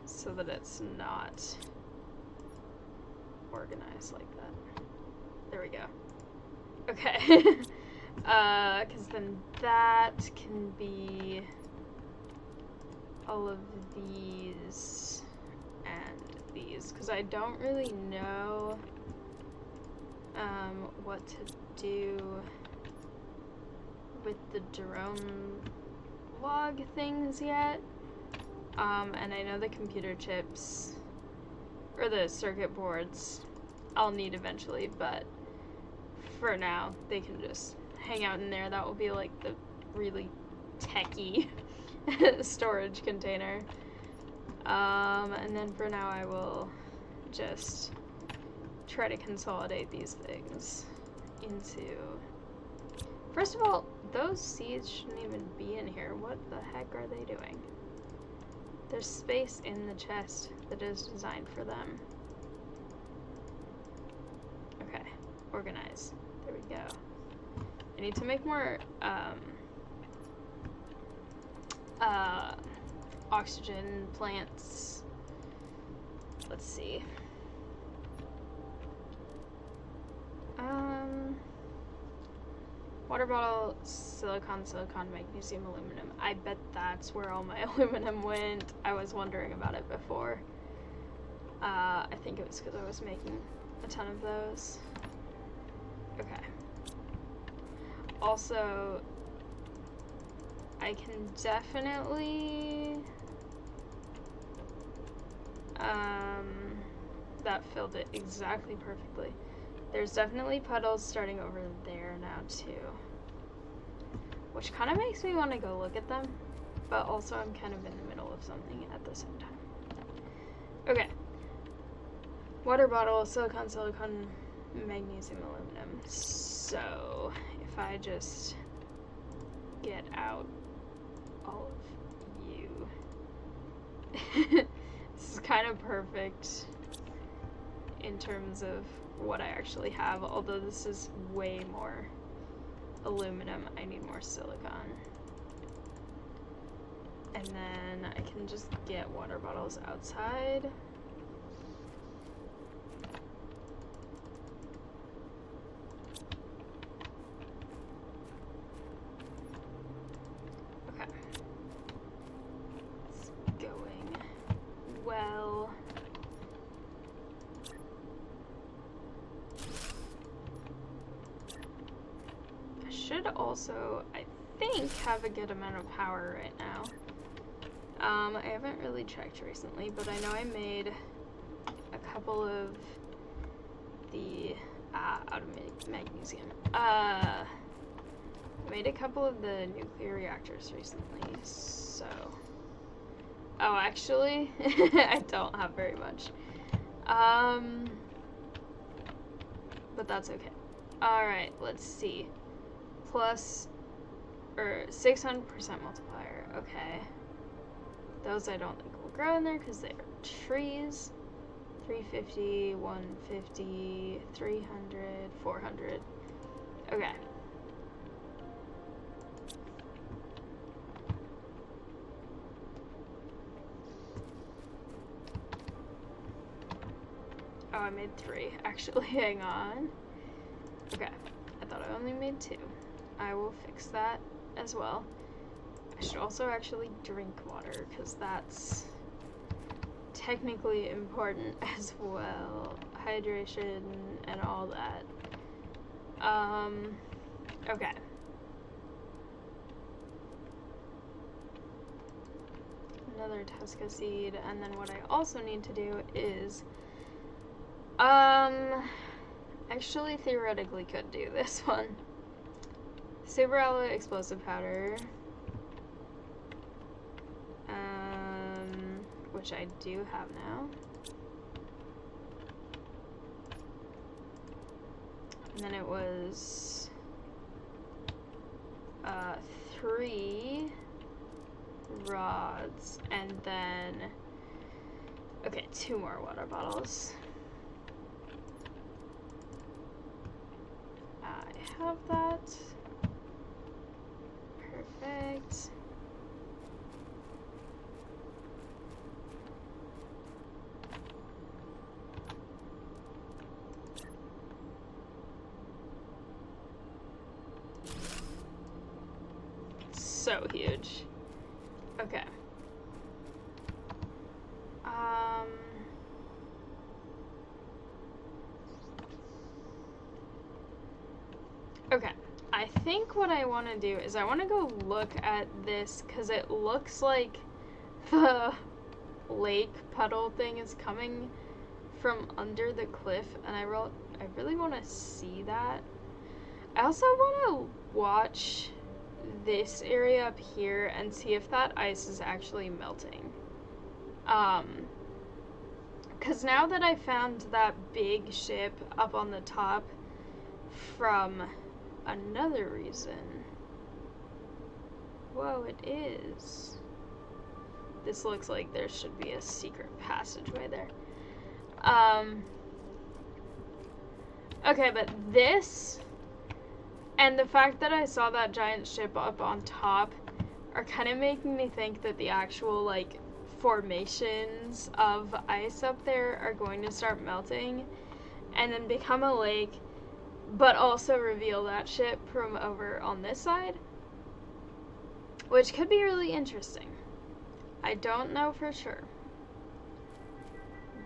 so that it's not organized like that. There we go. Okay. Because then that can be all of these and these, because I don't really know what to do with the drone log things yet. And I know the computer chips, or the circuit boards, I'll need eventually, but for now, they can just hang out in there. That will be like the really techy storage container. And then for now, I will just try to consolidate these things into... First of all, those seeds shouldn't even be in here. What the heck are they doing? There's space in the chest that is designed for them. Okay, organize. There we go. I need to make more oxygen plants. Let's see. Water bottle, silicon, magnesium, aluminum. I bet that's where all my aluminum went. I was wondering about it before. I think it was because I was making a ton of those. Okay. Also, I can definitely... that filled it exactly perfectly. There's definitely puddles starting over there now too, which kind of makes me want to go look at them, but also I'm kind of in the middle of something at the same time. Okay. Water bottle, silicon, magnesium, aluminum. So if I just get out all of you. This is kind of perfect in terms of what I actually have, although this is way more aluminum. I need more silicon. And then I can just get water bottles outside. Okay. It's going well. Should also, I think, have a good amount of power right now. I haven't really checked recently, but I know I made a couple of the out of magnesium. I made a couple of the nuclear reactors recently, so... Oh, actually, I don't have very much. But that's okay. Alright, let's see. Plus, or 600% multiplier, okay. Those I don't think will grow in there because they are trees. 350, 150, 300, 400. Okay. Oh, I made 3. Actually, hang on. Okay. I thought I only made 2. I will fix that as well. I should also actually drink water, because that's technically important as well. Hydration and all that. Okay. Another Tusca seed, and then what I also need to do is, actually theoretically could do this one. Super alloy explosive powder, which I do have now. And then it was 3 rods, and then, okay, 2 more water bottles. I have that. Perfect. So huge. Okay. Okay, I think what I want to do is I want to go look at this because it looks like the lake puddle thing is coming from under the cliff, and I really want to see that. I also want to watch this area up here and see if that ice is actually melting. Because now that I found that big ship up on the top from another reason. Whoa, it is. This looks like there should be a secret passageway there. Okay, but this and the fact that I saw that giant ship up on top are kind of making me think that the actual, like, formations of ice up there are going to start melting and then become a lake, but also reveal that ship from over on this side, which could be really interesting. I don't know for sure.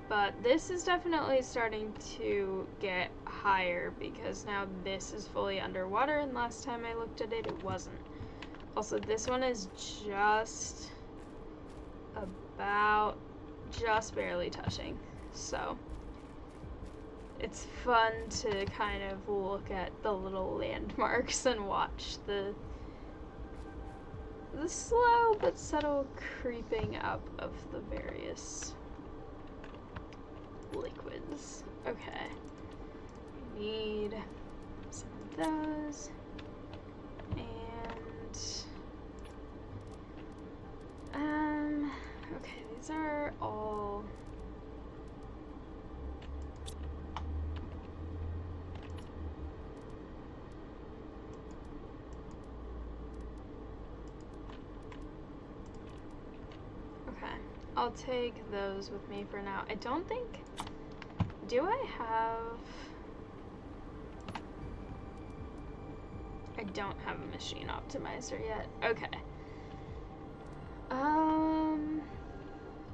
But this is definitely starting to get higher because now this is fully underwater, and last time I looked at it, it wasn't. Also, this one is just barely touching. So it's fun to kind of look at the little landmarks and watch the slow but subtle creeping up of the various liquids. Okay. We need some of those. And okay, these are all okay. I'll take those with me for now. I don't think, do I have, I don't have a machine optimizer yet. Okay.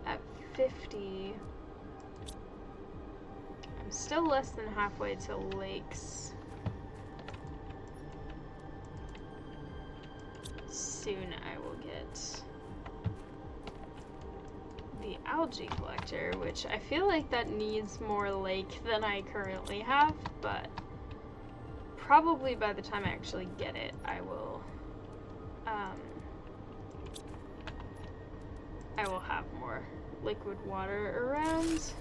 At 50, I'm still less than halfway to lakes. Soon I will get the algae collector, which I feel like that needs more lake than I currently have, but probably by the time I actually get it, I will have more liquid water around.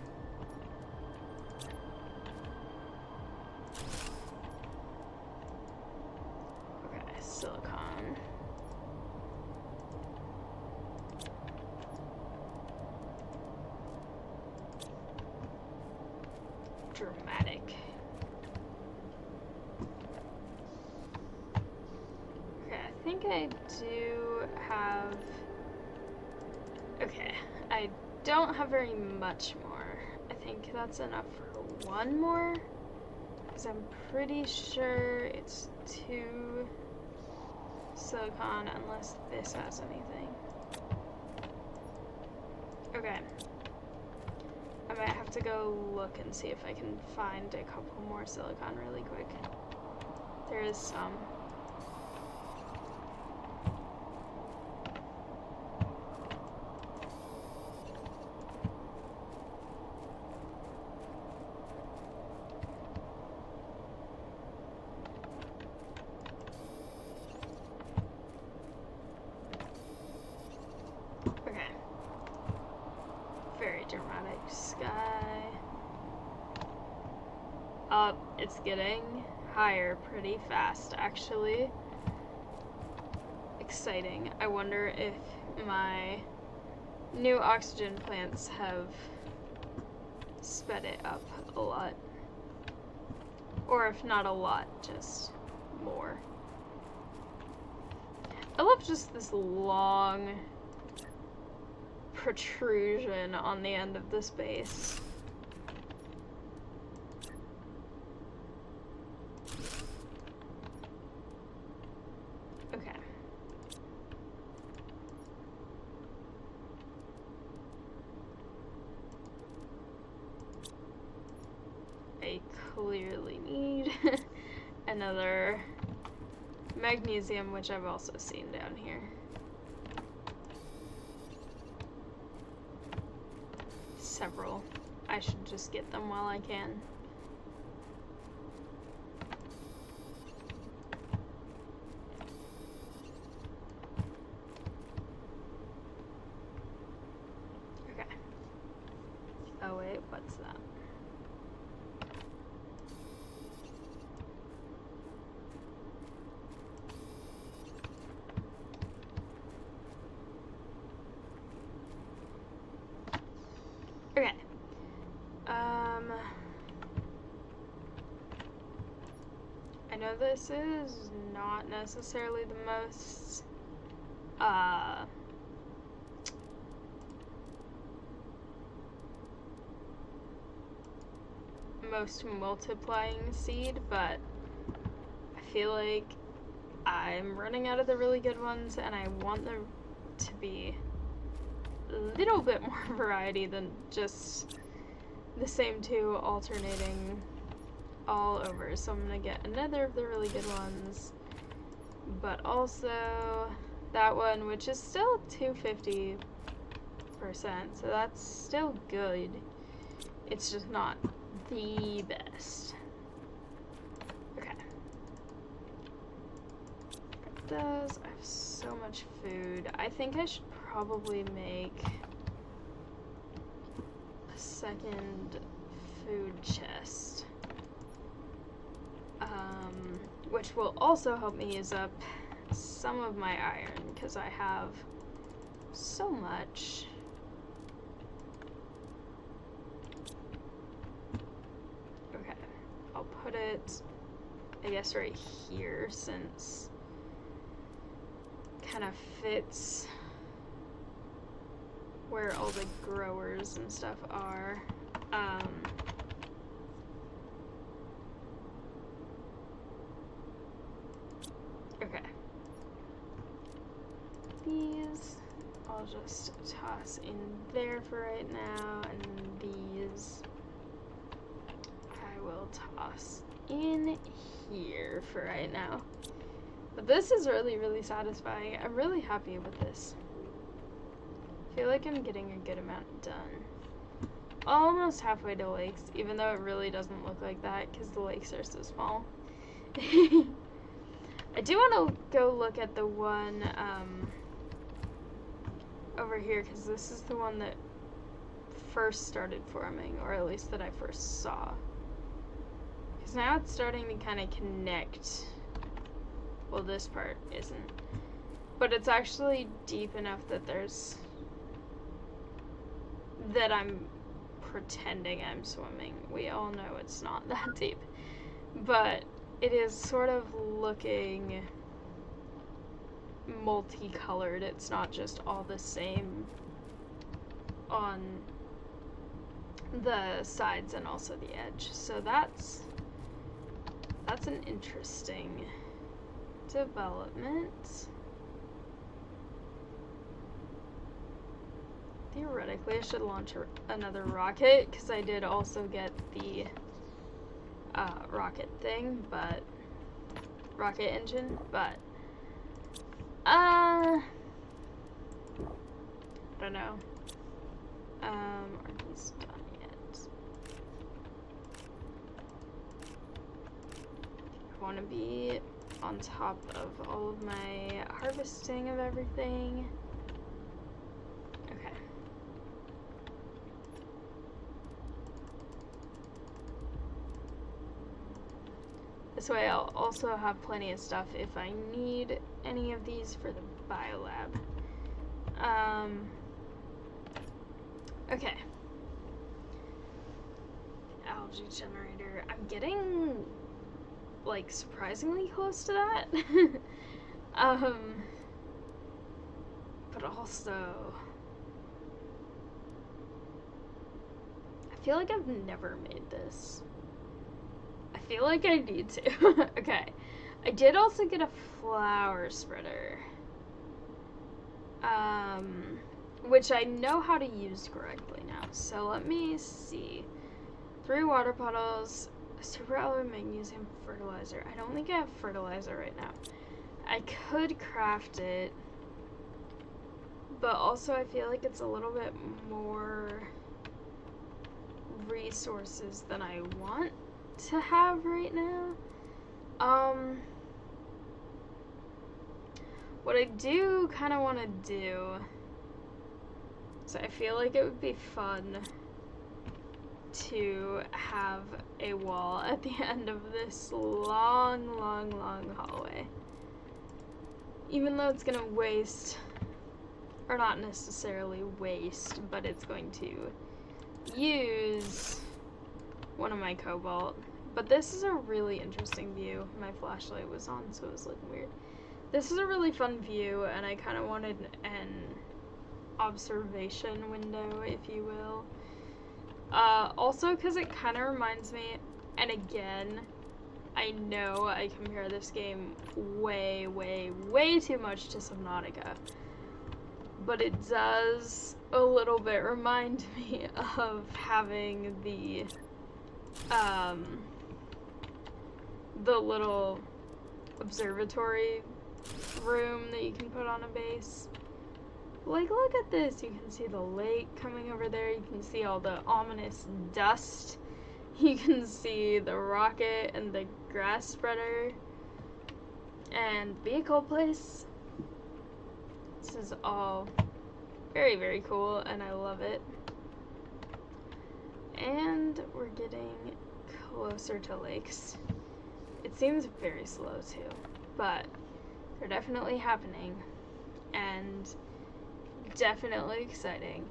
Okay, silicon. Dramatic. Okay, I think I do have. Okay, I don't have very much more. I think that's enough for one more, because I'm pretty sure it's 2 silicon unless this has anything. Okay. I might have to go look and see if I can find a couple more silicon really quick. There is some. It's getting higher pretty fast, actually. Exciting. I wonder if my new oxygen plants have sped it up a lot. Or if not a lot, just more. I love just this long protrusion on the end of this base. clearly need another magnesium, which I've also seen down here. Several. I should just get them while I can. Okay. Oh wait, what's that? Okay. I know this is not necessarily the most multiplying seed, but I feel like I'm running out of the really good ones, and I want there to be a little bit more variety than just the same two alternating all over. So I'm gonna get another of the really good ones, but also that one, which is still 250%, so that's still good. It's just not the best. Okay. Got those. I have so much food. I think I should probably make a second food chest. Which will also help me use up some of my iron, because I have so much. Okay, I'll put it, I guess, right here, since it kind of fits where all the growers and stuff are. Okay. These I'll just toss in there for right now, and these I will toss in here for right now. But this is really, really satisfying. I'm really happy with this. I feel like I'm getting a good amount done. Almost halfway to lakes, even though it really doesn't look like that because the lakes are so small. I do want to go look at the one over here, because this is the one that first started forming, or at least that I first saw. Because now it's starting to kind of connect. Well, this part isn't. But it's actually deep enough that that I'm pretending I'm swimming. We all know it's not that deep. But it is sort of looking multicolored. It's not just all the same on the sides and also the edge. So that's an interesting development. Theoretically, I should launch another rocket, because I did also get the rocket thing, but rocket engine, but I don't know. Are these done yet? I want to be on top of all of my harvesting of everything. Okay. This way I'll also have plenty of stuff if I need any of these for the biolab. Okay. Algae generator. I'm getting, like, surprisingly close to that. But also, I feel like I've never made this. I feel like I need to. Okay. I did also get a flower spreader. Which I know how to use correctly now. So let me see. 3 water puddles. super alloy magnesium fertilizer. I don't think I have fertilizer right now. I could craft it, but also I feel like it's a little bit more resources than I want to have right now. What I do kind of want to do, so I feel like it would be fun to have a wall at the end of this long hallway. Even though it's gonna waste, or not necessarily waste, but it's going to use one of my cobalt. But this is a really interesting view. My flashlight was on, so it was looking weird. This is a really fun view, and I kind of wanted an observation window, if you will. Also, because it kind of reminds me, and again, I know I compare this game way too much to Subnautica, but it does a little bit remind me of having the little observatory room that you can put on a base. Like, look at this. You can see the lake coming over there. You can see all the ominous dust. You can see the rocket and the grass spreader and vehicle place. This is all very cool, and I love it. And we're getting closer to lakes. It seems very slow too, but they're definitely happening and definitely exciting.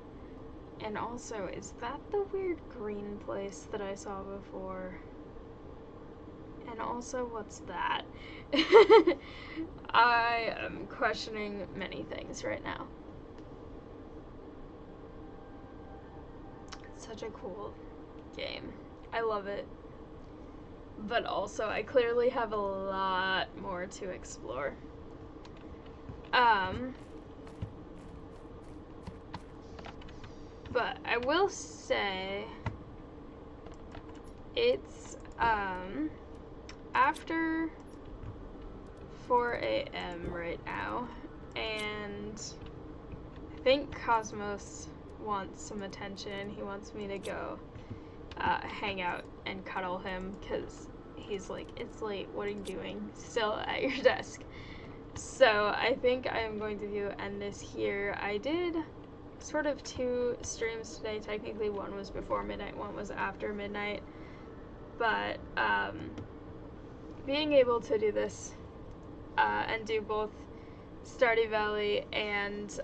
And also, is that the weird green place that I saw before? And also, what's that? I am questioning many things right now. It's such a cool game. I love it. But also, I clearly have a lot more to explore. But I will say it's after 4 a.m. right now, and I think Cosmos wants some attention. He wants me to go hang out and cuddle him because he's like, it's late, what are you doing still at your desk? So I think I am going to end this here. I did sort of 2 streams today. Technically one was before midnight, one was after midnight, but being able to do this and do both Stardew Valley and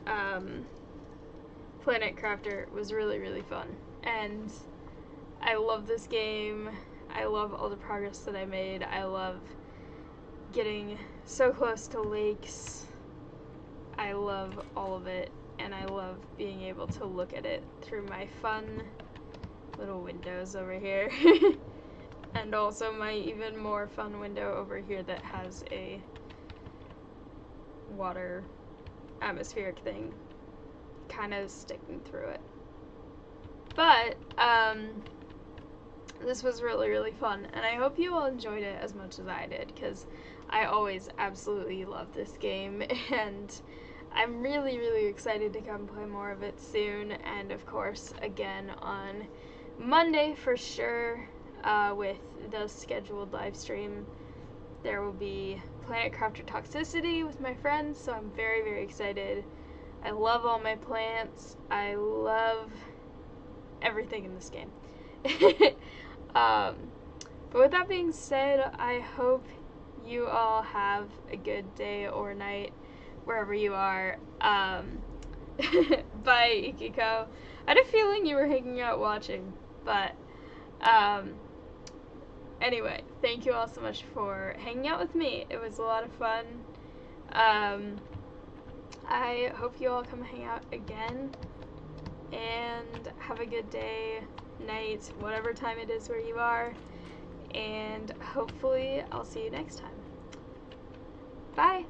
Planet Crafter was really fun, and I love this game. I love all the progress that I made. I love getting so close to lakes. I love all of it, and I love being able to look at it through my fun little windows over here. And also my even more fun window over here that has a water atmospheric thing kind of sticking through it. But this was really fun, and I hope you all enjoyed it as much as I did, because I always absolutely love this game, and I'm really excited to come play more of it soon. And of course, again on Monday for sure, with the scheduled live stream, there will be Planet Crafter Toxicity with my friends, so I'm very excited. I love all my plants. I love everything in this game. But with that being said, I hope you all have a good day or night wherever you are. Bye, Ikiko. I had a feeling you were hanging out watching, but anyway, thank you all so much for hanging out with me. It was a lot of fun. I hope you all come hang out again, and have a good day, night, whatever time it is where you are, and hopefully I'll see you next time. Bye!